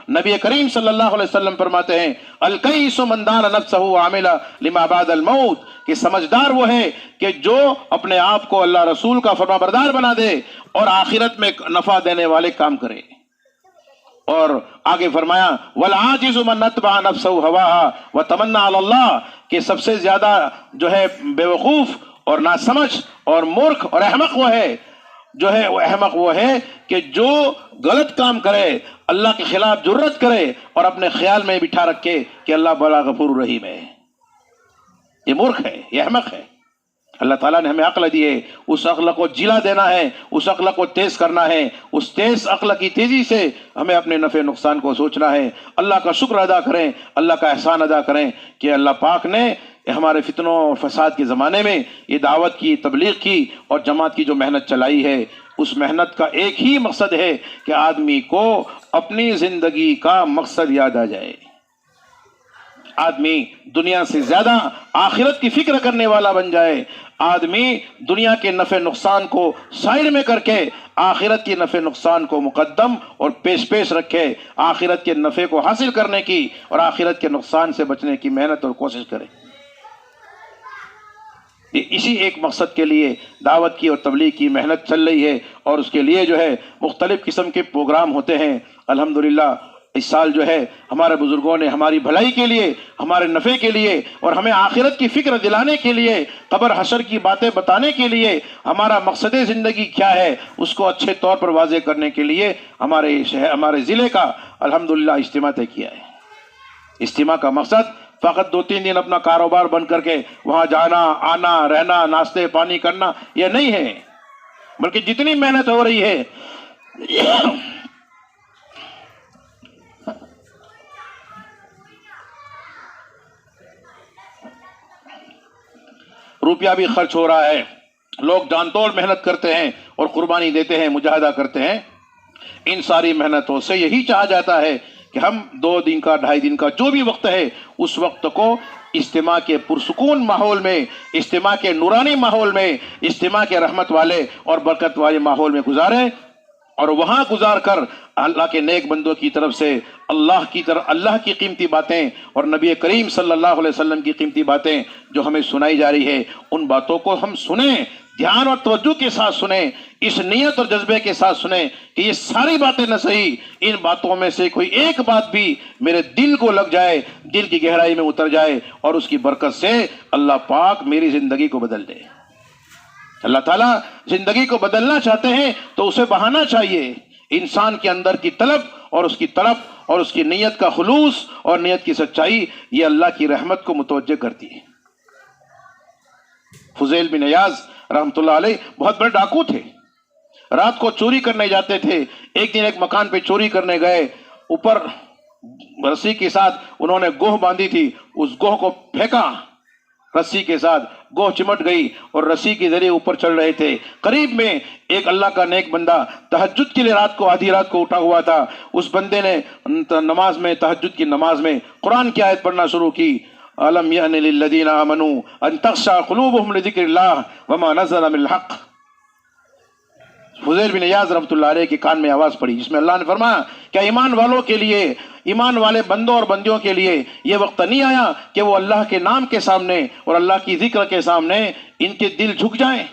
نبی کریم صلی اللہ علیہ وسلم فرماتے ہیں الکیس من دان نفسہ وعمل لما بعد الموت، کہ سمجھدار وہ ہے کہ جو اپنے آپ کو اللہ رسول کا فرما بردار بنا دے اور آخرت میں نفع دینے والے کام کرے۔ اور آگے فرمایا والعاجز من اتبع نفسہ ہواها وتمنى علی اللہ، کہ سب سے زیادہ جو ہے بے وقوف اور ناسمجھ اور مورکھ اور احمق وہ ہے، جو ہے وہ احمق وہ ہے کہ جو غلط کام کرے، اللہ کے خلاف جرت کرے اور اپنے خیال میں بٹھا رکھے کہ اللہ بڑا غفور رحیم ہے۔ یہ مورکھ ہے، یہ احمق ہے۔ اللہ تعالیٰ نے ہمیں عقل دی ہے، اس عقل کو جلا دینا ہے، اس عقل کو تیز کرنا ہے، اس تیز عقل کی تیزی سے ہمیں اپنے نفع نقصان کو سوچنا ہے۔ اللہ کا شکر ادا کریں، اللہ کا احسان ادا کریں کہ اللہ پاک نے ہمارے فتنوں اور فساد کے زمانے میں یہ دعوت کی، تبلیغ کی اور جماعت کی جو محنت چلائی ہے، اس محنت کا ایک ہی مقصد ہے کہ آدمی کو اپنی زندگی کا مقصد یاد آ جائے۔ آدمی دنیا سے زیادہ آخرت کی فکر کرنے والا بن جائے، آدمی دنیا کے نفع نقصان کو سائڈ میں کر کے آخرت کے نفع نقصان کو مقدم اور پیش رکھے، آخرت کے نفع کو حاصل کرنے کی اور آخرت کے نقصان سے بچنے کی محنت اور کوشش کرے۔ اسی ایک مقصد کے لیے دعوت کی اور تبلیغ کی محنت چل رہی ہے، اور اس کے لیے جو ہے مختلف قسم کے پروگرام ہوتے ہیں۔ الحمدللہ اس سال جو ہے ہمارے بزرگوں نے ہماری بھلائی کے لیے، ہمارے نفع کے لیے اور ہمیں آخرت کی فکر دلانے کے لیے، قبر حشر کی باتیں بتانے کے لیے، ہمارا مقصد زندگی کیا ہے اس کو اچھے طور پر واضح کرنے کے لیے ہمارے ضلع کا الحمدللہ اجتماع طے کیا ہے۔ اجتماع کا مقصد فقط 2-3 دن اپنا کاروبار بند کر کے وہاں جانا، آنا، رہنا، ناشتے پانی کرنا یہ نہیں ہے، بلکہ جتنی محنت ہو رہی ہے روپیہ بھی خرچ ہو رہا ہے، لوگ جان توڑ محنت کرتے ہیں اور قربانی دیتے ہیں، مجاہدہ کرتے ہیں۔ ان ساری محنتوں سے یہی چاہا جاتا ہے کہ ہم 2 دن کا 2.5 دن کا جو بھی وقت ہے اس وقت کو اجتماع کے پرسکون ماحول میں، اجتماع کے نورانی ماحول میں، اجتماع کے رحمت والے اور برکت والے ماحول میں گزاریں، اور وہاں گزار کر اللہ کے نیک بندوں کی طرف سے اللہ کی قیمتی باتیں اور نبی کریم صلی اللہ علیہ وسلم کی قیمتی باتیں جو ہمیں سنائی جا رہی ہے ان باتوں کو ہم سنیں، دھیان اور توجہ کے ساتھ سنیں، اس نیت اور جذبے کے ساتھ سنیں کہ یہ ساری باتیں نہ صحیح، ان باتوں میں سے کوئی ایک بات بھی میرے دل کو لگ جائے، دل کی گہرائی میں اتر جائے، اور اس کی برکت سے اللہ پاک میری زندگی کو بدل دے۔ اللہ تعالیٰ زندگی کو بدلنا چاہتے ہیں تو اسے بہانا چاہیے۔ انسان کے اندر کی طلب اور اس کی طلب اور اس کی نیت کا خلوص اور نیت کی سچائی یہ اللہ کی رحمت کو متوجہ کرتی ہے۔ فضیل بن عیاض رحمۃ اللہ علیہ بہت بڑے ڈاکو تھے، رات کو چوری کرنے جاتے تھے۔ ایک دن ایک مکان پہ چوری کرنے گئے، اوپر رسی کے ساتھ انہوں نے گوہ باندھی تھی، اس گوہ کو پھینکا رسی کے ساتھ، گوہ چمٹ گئی اور رسی کے ذریعے اوپر چڑھ رہے تھے۔ قریب میں ایک اللہ کا نیک بندہ تہجد کے لیے آدھی رات کو اٹھا ہوا تھا، اس بندے نے نماز میں، تہجد کی نماز میں قرآن کی آیت پڑھنا شروع کی، أَلَمْ يَأْنِ لِلَّذِينَ آمَنُوا أَن تَخْشَعَ قُلُوبُهُمْ لِذِكْرِ اللَّهِ وَمَا نَزَلَ مِنَ الْحَقِّ۔ فضیل بن عیاض رحمۃ اللہ علیہ کے کان میں آواز پڑی جس میں اللہ نے فرمایا کہ ایمان والوں کے لیے، ایمان والے بندوں اور بندیوں کے لیے یہ وقت نہیں آیا کہ وہ اللہ کے نام کے سامنے اور اللہ کی ذکر کے سامنے ان کے دل جھک جائیں،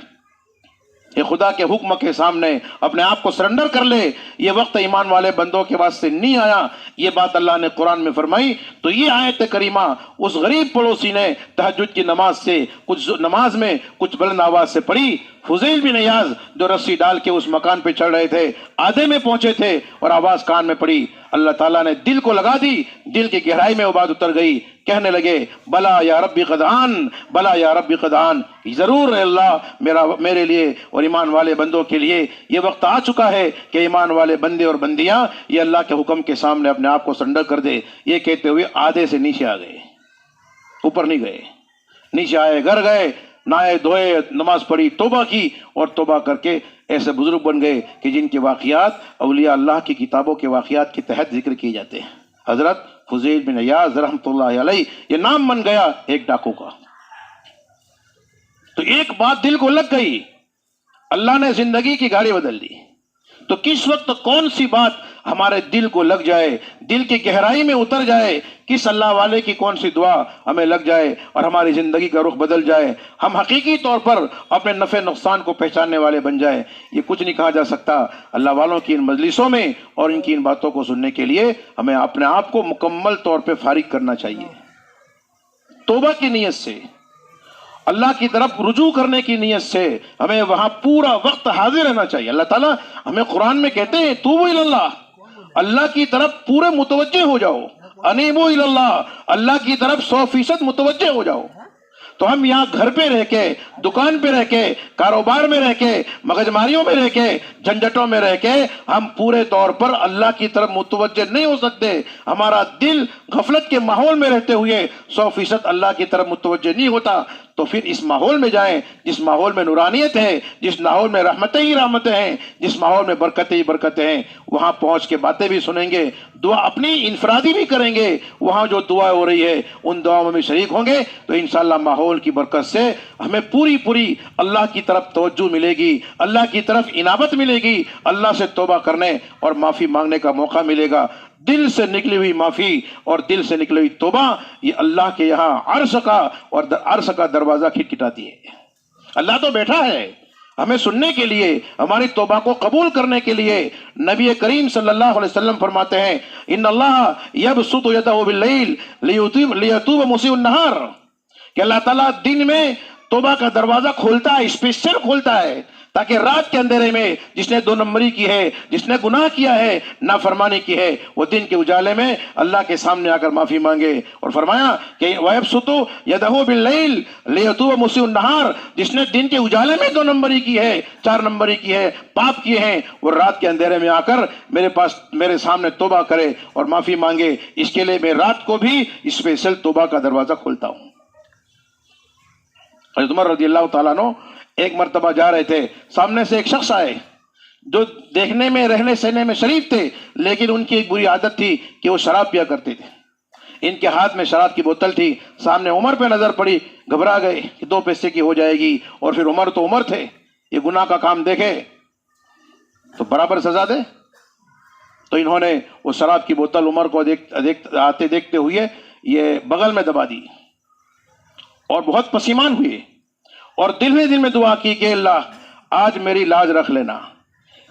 یہ خدا کے حکم کے سامنے اپنے آپ کو سرنڈر کر لے۔ یہ وقت ایمان والے بندوں کے واسطے نہیں آیا، یہ بات اللہ نے قرآن میں فرمائی۔ تو یہ آیت کریمہ اس غریب پڑوسی نے تہجد کی نماز میں کچھ بلند آواز سے پڑھی۔ فضیل بن عیاض جو رسی ڈال کے اس مکان پہ چڑھ رہے تھے، آدھے میں پہنچے تھے اور آواز کان میں پڑی، اللہ تعالیٰ نے دل کو لگا دی، دل کی گہرائی میں وہ بات اتر گئی، کہنے لگے بلا یا ربی قد آن، بلا یا ربی قد آن، ضرور ہے اللہ میرے لیے اور ایمان والے بندوں کے لیے یہ وقت آ چکا ہے کہ ایمان والے بندے اور بندیاں یہ اللہ کے حکم کے سامنے اپنے آپ کو سرنڈر کر دے۔ یہ کہتے ہوئے آدھے سے نیچے آ گئے، اوپر نہیں گئے، نیچے آئے، گھر گئے، نہائے دھوئے، نماز پڑھی، توبہ کی، اور توبہ کر کے ایسے بزرگ بن گئے کہ جن کے واقعات اولیاء اللہ کی کتابوں کے واقعات کے تحت ذکر کیے جاتے ہیں۔ حضرت فضیل بن عیاض رحمۃ اللہ علیہ یہ نام بن گیا ایک ڈاکو کا۔ تو ایک بات دل کو لگ گئی، اللہ نے زندگی کی گاڑی بدل دی۔ تو کس وقت کون سی بات ہمارے دل کو لگ جائے، دل کی گہرائی میں اتر جائے، کس اللہ والے کی کون سی دعا ہمیں لگ جائے اور ہماری زندگی کا رخ بدل جائے، ہم حقیقی طور پر اپنے نفع نقصان کو پہچاننے والے بن جائے، یہ کچھ نہیں کہا جا سکتا۔ اللہ والوں کی ان مجلسوں میں اور ان کی ان باتوں کو سننے کے لیے ہمیں اپنے آپ کو مکمل طور پہ فارغ کرنا چاہیے، توبہ کی نیت سے، اللہ کی طرف رجوع کرنے کی نیت سے ہمیں وہاں پورا وقت حاضر رہنا چاہیے۔ اللہ تعالیٰ ہمیں قرآن میں کہتے ہیں توبوا الی اللہ، اللہ کی طرف پورے متوجہ ہو جاؤ، انیبوا الی اللہ، اللہ کی طرف 100% متوجہ ہو جاؤ۔ تو ہم یہاں گھر پہ رہ کے، دکان پہ رہ کے، کاروبار میں رہ کے، مغزماریوں میں رہ کے، جھنجھٹوں میں رہ کے ہم پورے طور پر اللہ کی طرف متوجہ نہیں ہو سکتے۔ ہمارا دل غفلت کے ماحول میں رہتے ہوئے 100% اللہ کی طرف متوجہ نہیں ہوتا۔ تو پھر اس ماحول میں جائیں جس ماحول میں نورانیت ہے، جس ماحول میں رحمتیں ہی رحمتیں ہیں، جس ماحول میں برکتیں ہی برکتیں ہیں، وہاں پہنچ کے باتیں بھی سنیں گے، دعا اپنی انفرادی بھی کریں گے، وہاں جو دعا ہو رہی ہے ان دعاؤں میں بھی شریک ہوں گے، تو انشاءاللہ ماحول کی برکت سے ہمیں پوری پوری اللہ کی طرف توجہ ملے گی، اللہ کی طرف انابت ملے گی، اللہ سے توبہ کرنے اور معافی مانگنے کا موقع ملے گا۔ دل سے نکلی ہوئی معافی اور دل سے نکلی ہوئی توبہ یہ اللہ کے یہاں عرش کا دروازہ کھٹکھٹاتی ہے۔ اللہ تو بیٹھا ہے ہمیں سننے کے لیے، ہماری توبہ کو قبول کرنے کے لیے۔ نبی کریم صلی اللہ علیہ وسلم فرماتے ہیں ان اللہ یبسط یدہ باللیل لیتوب مسیء النہار، کہ اللہ تعالیٰ دن میں توبہ کا دروازہ کھولتا ہے، اسپیشل کھولتا ہے، تاکہ رات کے اندھیرے میں جس نے 2 نمبری کی ہے، جس نے گناہ کیا ہے، نافرمانی کی ہے، وہ دن کے اجالے میں اللہ کے سامنے آ کر معافی مانگے۔ اور فرمایا کہ وَيَبْسُطُ يَدَهُ بِاللَّيْلِ لِيَتُوبَ مُسِيءُ النَّهَارِ، جس نے دن کے اجالے میں 2 نمبری کی ہے، 4 نمبری کی ہے، پاپ کیے ہیں، وہ رات کے اندھیرے میں آ کر میرے سامنے توبہ کرے اور معافی مانگے۔ اس کے لیے میں رات کو بھی اسپیشل توبہ کا دروازہ کھولتا ہوں۔ حضرت عمر رضی اللہ تعالیٰ عنہ ایک مرتبہ جا رہے تھے، سامنے سے ایک شخص آئے جو دیکھنے میں رہنے سہنے میں شریف تھے، لیکن ان کی ایک بری عادت تھی کہ وہ شراب پیا کرتے تھے۔ ان کے ہاتھ میں شراب کی بوتل تھی، سامنے عمر پہ نظر پڑی، گھبرا گئے کہ 2 پیسے کی ہو جائے گی، اور پھر عمر تو عمر تھے، یہ گناہ کا کام دیکھے تو برابر سزا دے۔ تو انہوں نے وہ شراب کی بوتل عمر کو آتے دیکھتے ہوئے یہ بغل میں دبا دی اور بہت پشیمان ہوئے، اور دل میں دعا کی کہ اللہ آج میری لاج رکھ لینا،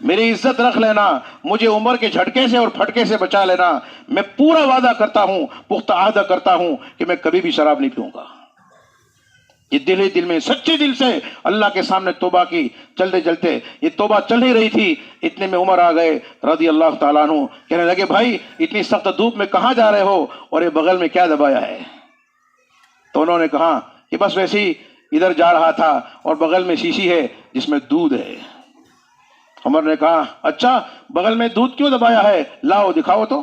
میری عزت رکھ لینا، مجھے عمر کے جھٹکے سے اور پھٹکے سے بچا لینا، میں پورا وعدہ کرتا ہوں، پختہ عہد کرتا ہوں کہ میں کبھی بھی شراب نہیں پیوں گا۔ یہ دل میں سچے دل سے اللہ کے سامنے توبہ کی، چلتے چلتے یہ توبہ چل ہی رہی تھی، اتنے میں عمر آ گئے رضی اللہ تعالیٰ عنہ، کہنے لگے بھائی اتنی سخت دھوپ میں کہاں جا رہے ہو اور یہ بغل میں کیا دبایا ہے؟ تو انہوں نے کہا کہ بس ویسے ہی ادھر جا رہا تھا اور بغل میں شیشی ہے جس میں دودھ ہے۔ عمر نے کہا اچھا بغل میں دودھ کیوں دبایا ہے، لاؤ دکھاؤ تو۔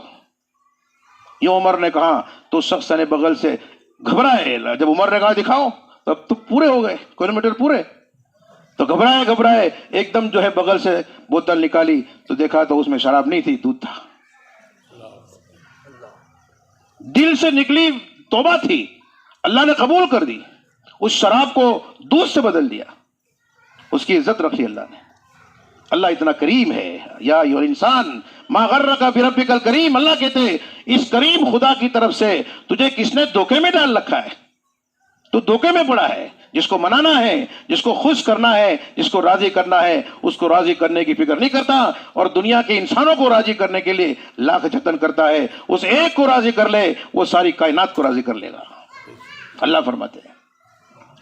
یوں عمر نے کہا تو شخص نے بغل سے گھبرائے، جب عمر نے کہا دکھاؤ تب تو پورے ہو گئے، کلومیٹر پورے، تو گھبرائے ایک دم جو ہے بغل سے بوتل نکالی تو دیکھا تو اس میں شراب نہیں تھی، دودھ تھا۔ دل سے نکلی توبہ تھی، اللہ نے قبول کر دی، اس شراب کو دودھ سے بدل دیا، اس کی عزت رکھی اللہ نے۔ اللہ اتنا کریم ہے، یا ایھا الانسان ما غرک بربک الکریم، اللہ کہتے ہیں اس کریم خدا کی طرف سے تجھے کس نے دھوکے میں ڈال رکھا ہے، تو دھوکے میں پڑا ہے۔ جس کو منانا ہے، جس کو خوش کرنا ہے، جس کو راضی کرنا ہے، اس کو راضی کرنے کی فکر نہیں کرتا، اور دنیا کے انسانوں کو راضی کرنے کے لیے لاکھ جتن کرتا ہے۔ اس ایک کو راضی کر لے وہ ساری کائنات کو راضی کر لے گا، اللہ فرماتے ہیں۔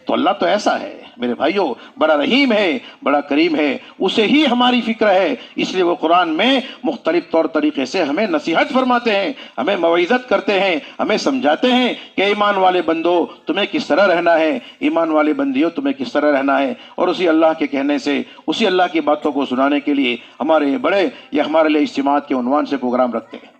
تو اللہ تو ایسا ہے میرے بھائیوں، بڑا رحیم ہے، بڑا کریم ہے، اسے ہی ہماری فکر ہے، اس لیے وہ قرآن میں مختلف طور طریقے سے ہمیں نصیحت فرماتے ہیں، ہمیں موعظت کرتے ہیں، ہمیں سمجھاتے ہیں کہ ایمان والے بندو تمہیں کس طرح رہنا ہے، ایمان والے بندیوں تمہیں کس طرح رہنا ہے۔ اور اسی اللہ کے کہنے سے، اسی اللہ کی باتوں کو سنانے کے لیے ہمارے بڑے یا ہمارے لیے اجتماعات کے عنوان سے پروگرام رکھتے ہیں۔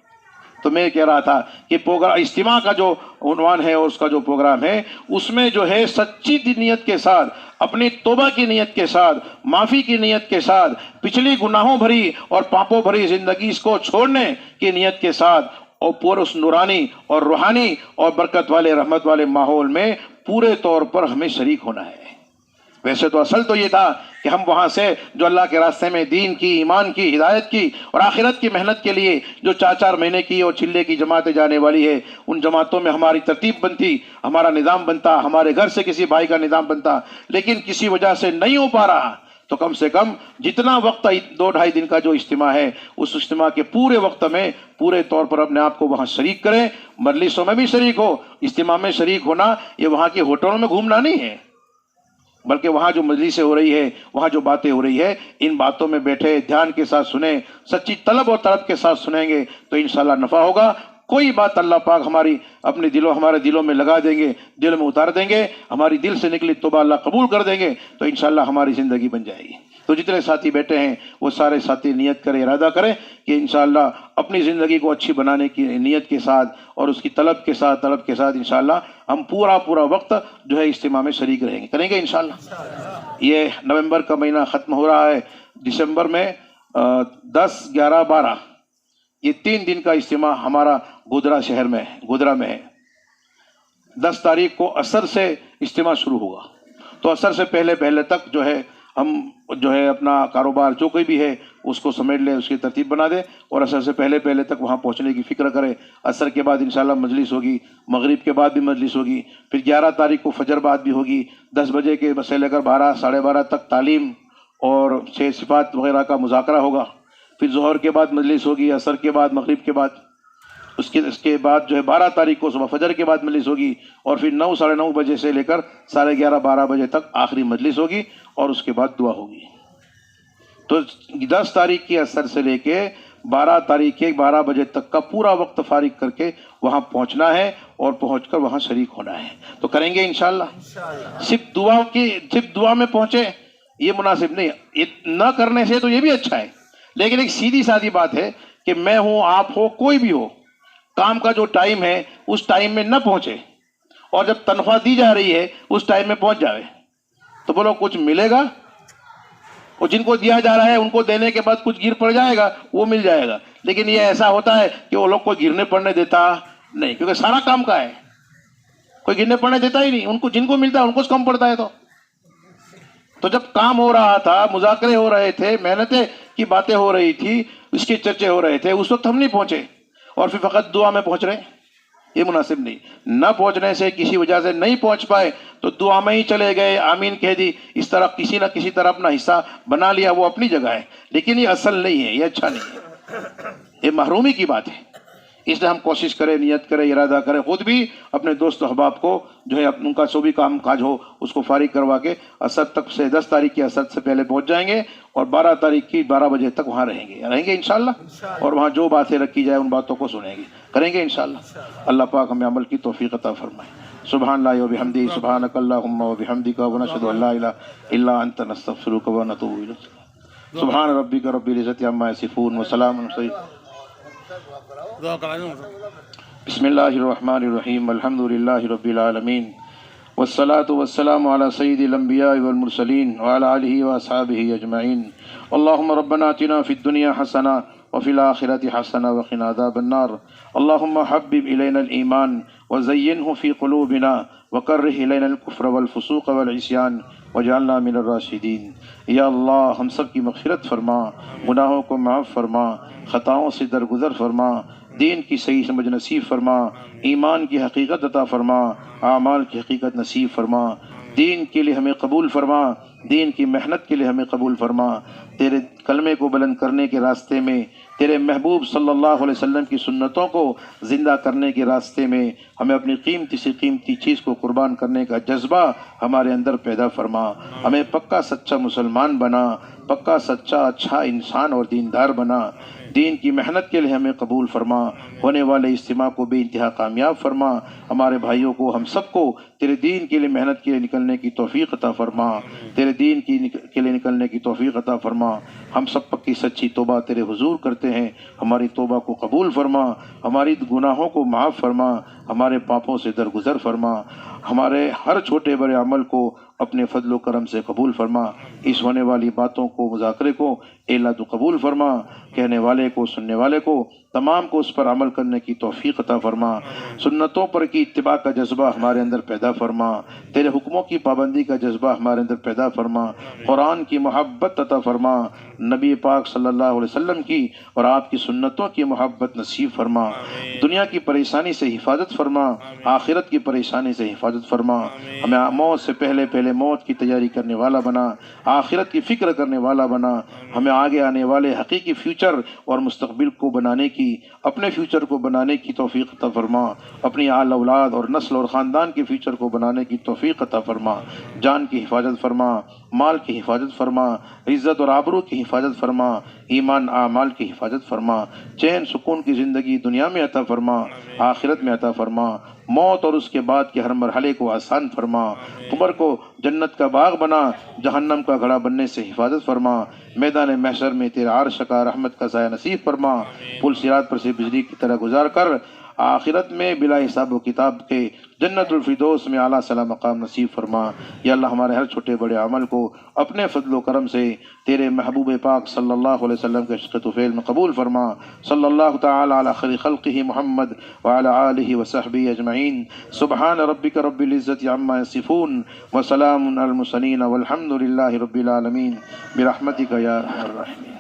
تو میں کہہ رہا تھا کہ اجتماع کا جو عنوان ہے اور اس کا جو پروگرام ہے، اس میں جو ہے سچی نیت کے ساتھ، اپنی توبہ کی نیت کے ساتھ، معافی کی نیت کے ساتھ، پچھلی گناہوں بھری اور پاپوں بھری زندگی اس کو چھوڑنے کی نیت کے ساتھ، اور پورے اس نورانی اور روحانی اور برکت والے رحمت والے ماحول میں پورے طور پر ہمیں شریک ہونا ہے۔ ویسے تو اصل تو یہ تھا کہ ہم وہاں سے جو اللہ کے راستے میں دین کی، ایمان کی، ہدایت کی اور آخرت کی محنت کے لیے جو 4 مہینے کی اور چلے کی جماعتیں جانے والی ہے، ان جماعتوں میں ہماری ترتیب بنتی، ہمارا نظام بنتا، ہمارے گھر سے کسی بھائی کا نظام بنتا، لیکن کسی وجہ سے نہیں ہو پا رہا، تو کم سے کم جتنا وقت 2-2.5 دن کا جو اجتماع ہے، اس اجتماع کے پورے وقت میں پورے طور پر اپنے آپ کو وہاں شریک کریں، مجلسوں میں بھی شریک ہو۔ اجتماع میں شریک ہونا یہ وہاں کے ہوٹلوں میں گھومنا نہیں ہے، بلکہ وہاں جو مجلسیں ہو رہی ہے، وہاں جو باتیں ہو رہی ہے، ان باتوں میں بیٹھے دھیان کے ساتھ سنیں، سچی طلب اور طلب کے ساتھ سنیں گے تو انشاءاللہ نفع ہوگا۔ کوئی بات اللہ پاک ہمارے دلوں میں لگا دیں گے، دل میں اتار دیں گے، ہماری دل سے نکلی توبہ اللہ قبول کر دیں گے، تو انشاءاللہ ہماری زندگی بن جائے گی۔ تو جتنے ساتھی بیٹھے ہیں وہ سارے ساتھی نیت کریں، ارادہ کریں کہ انشاءاللہ اپنی زندگی کو اچھی بنانے کی نیت کے ساتھ اور اس کی طلب کے ساتھ انشاءاللہ ہم پورا وقت جو ہے اجتماع میں شریک رہیں گے، کریں گے انشاءاللہ۔ یہ نومبر کا مہینہ ختم ہو رہا ہے، دسمبر میں 10، 11، 12 یہ 3 دن کا اجتماع ہمارا گودرا میں ہے۔ 10 تاریخ کو عصر سے اجتماع شروع ہوگا، تو عصر سے پہلے تک جو ہے ہم جو ہے اپنا کاروبار جو کوئی بھی ہے اس کو سمیٹ لیں، اس کی ترتیب بنا دیں اور عصر سے پہلے تک وہاں پہنچنے کی فکر کریں۔ عصر کے بعد انشاءاللہ مجلس ہوگی، مغرب کے بعد بھی مجلس ہوگی، پھر 11 تاریخ کو فجر بعد بھی ہوگی، 10 بجے کے سے لے کر 12، 12:30 تک تعلیم اور 6 صفات وغیرہ کا مذاکرہ ہوگا، پھر ظہر کے بعد مجلس ہوگی، عصر کے بعد، مغرب کے بعد، اس کے بعد جو ہے 12 تاریخ کو صبح فجر کے بعد مجلس ہوگی اور پھر 9، 9:30 بجے سے لے کر 11:30، 12 بجے تک آخری مجلس ہوگی اور اس کے بعد دعا ہوگی۔ تو 10 تاریخ کی عصر سے لے کے 12 تاریخ کے 12 بجے تک کا پورا وقت فارغ کر کے وہاں پہنچنا ہے اور پہنچ کر وہاں شریک ہونا ہے، تو کریں گے انشاءاللہ۔ صرف دعا میں پہنچے یہ مناسب نہیں، یہ نہ کرنے سے تو یہ بھی اچھا ہے، لیکن ایک سیدھی سادی بات ہے کہ میں ہوں، آپ ہو، کوئی بھی ہو، کام کا جو ٹائم ہے اس ٹائم میں نہ پہنچے اور جب تنخواہ دی جا رہی ہے اس ٹائم میں پہنچ جاوے، تو بولو کچھ ملے گا، اور جن کو دیا جا رہا ہے ان کو دینے کے بعد کچھ گر پڑ جائے گا، وہ مل جائے گا، لیکن یہ ایسا ہوتا ہے کہ وہ لوگ کو گرنے پڑنے دیتا نہیں، کیونکہ سارا کام کا ہے، کوئی گرنے پڑنے دیتا ہی نہیں، ان کو جن کو ملتا ہے ان کو کم پڑتا ہے۔ تو جب کام ہو رہا تھا، مذاکرے ہو رہے تھے، محنتیں کی باتیں ہو رہی تھی، اس کے چرچے ہو رہے تھے، اس وقت ہم نہیں پہنچے اور پھر فقط دعا میں پہنچ رہے ہیں، یہ مناسب نہیں۔ نہ پہنچنے سے، کسی وجہ سے نہیں پہنچ پائے تو دعا میں ہی چلے گئے، آمین کہہ دی، اس طرح کسی نہ کسی طرح اپنا حصہ بنا لیا، وہ اپنی جگہ ہے، لیکن یہ اصل نہیں ہے، یہ اچھا نہیں ہے، یہ محرومی کی بات ہے۔ اس لیے ہم کوشش کریں، نیت کریں، ارادہ کریں، خود بھی اپنے دوست احباب کو جو ہے ان کا جو بھی کام کاج ہو اس کو فارغ کروا کے عصر تک سے 10 تاریخ کی عصر سے پہلے پہنچ جائیں گے اور 12 تاریخ کی 12 بجے تک وہاں رہیں گے انشاءاللہ، اور وہاں جو باتیں رکھی جائے ان باتوں کو سنیں گے، کریں گے انشاءاللہ۔ اللہ پاک ہمیں عمل کی توفیق عطا فرمائے۔ سبحان اللہ و بحمدہ، سبحانک اللہم و بحمدک، ونشہد ان لا الہ الا انت، نستغفرک ونتوب الیک۔ سبحان ربک رب العزۃ عما یصفون وسلام علی المرسلین۔ بسم اللہ الرحمن الرحیم، الحمد للہ رب العالمین، والصلاة والسلام على سید الانبیاء والمرسلین وعلى آلہ واصحابہ اجمعین۔ اللہم ربنا آتنا فی الدنیا حسنہ وفی الآخرۃ حسنہ وقنا عذاب النار۔ اللہم حبب الینا الایمان وزینہ فی قلوبنا وکرہ الینا الکفر والفسوق والعصیان واجعلنا من الراشدین۔ یا اللہ ہم سب کی مغفرت فرما، گناہوں کو معاف فرما، خطاؤں سے درگزر فرما، دین کی صحیح سمجھ نصیب فرما، ایمان کی حقیقت عطا فرما، اعمال کی حقیقت نصیب فرما، دین کے لیے ہمیں قبول فرما، دین کی محنت کے لیے ہمیں قبول فرما، تیرے کلمے کو بلند کرنے کے راستے میں، تیرے محبوب صلی اللہ علیہ وسلم کی سنتوں کو زندہ کرنے کے راستے میں ہمیں اپنی قیمتی سے قیمتی چیز کو قربان کرنے کا جذبہ ہمارے اندر پیدا فرما، ہمیں پکا سچا مسلمان بنا، پکا سچا اچھا انسان اور دیندار بنا، دین کی محنت کے لیے ہمیں قبول فرما، ہونے والے اجتماع کو بے انتہا کامیاب فرما، ہمارے بھائیوں کو، ہم سب کو تیرے دین کے لیے محنت کے لیے نکلنے کی توفیق عطا فرما، تیرے دین کے لیے نکلنے کی توفیق عطا فرما۔ ہم سب پکی سچی توبہ تیرے حضور کرتے ہیں، ہماری توبہ کو قبول فرما، ہماری گناہوں کو معاف فرما، ہمارے پاپوں سے درگزر فرما، ہمارے ہر چھوٹے بڑے عمل کو اپنے فضل و کرم سے قبول فرما، اس ہونے والی باتوں کو، مذاکرے کو اے اللہ تو قبول فرما، کہنے والے کو، سننے والے کو، تمام کو اس پر عمل کرنے کی توفیق عطا فرما، سنتوں پر کی اتباع کا جذبہ ہمارے اندر پیدا فرما، تیرے حکموں کی پابندی کا جذبہ ہمارے اندر پیدا فرما، قرآن کی محبت عطا فرما، نبی پاک صلی اللہ علیہ وسلم کی اور آپ کی سنتوں کی محبت نصیب فرما، دنیا کی پریشانی سے حفاظت فرما، آخرت کی پریشانی سے حفاظت فرما، ہمیں موت سے پہلے موت کی تیاری کرنے والا بنا، آخرت کی فکر کرنے والا بنا، ہمیں آگے آنے والے حقیقی فیوچر اور مستقبل کو بنانے کی، اپنے فیوچر کو بنانے کی توفیق عطا فرما، اپنی آل اولاد اور نسل اور خاندان کے فیوچر کو بنانے کی توفیق عطا فرما، جان کی حفاظت فرما، مال کی حفاظت فرما، عزت اور آبرو کی حفاظت فرما، ایمان اعمال کی حفاظت فرما، چین سکون کی زندگی دنیا میں عطا فرما، آخرت میں عطا فرما، موت اور اس کے بعد کے ہر مرحلے کو آسان فرما، قبر کو جنت کا باغ بنا، جہنم کا گھڑا بننے سے حفاظت فرما، میدان محشر میں تیرے عرش کا رحمت کا سایہ نصیب فرما، پل صراط پر سے بجلی کی طرح گزار کر آخرت میں بلا حساب و کتاب کے جنت الفردوس میں اعلیٰ صلاح مقام نصیب فرما۔ یا اللہ ہمارے ہر چھوٹے بڑے عمل کو اپنے فضل و کرم سے تیرے محبوب پاک صلی اللہ علیہ وسلم کے عشق طفیل میں قبول فرما۔ صلی اللہ تعالی علی خیر خلقہ محمد وعلی آلہ وصحبہ اجمعین۔ سبحان ربک رب العزت عما یصفون وسلام علی المرسلین والحمد للہ رب العالمین برحمتک یا ارحم الراحمین۔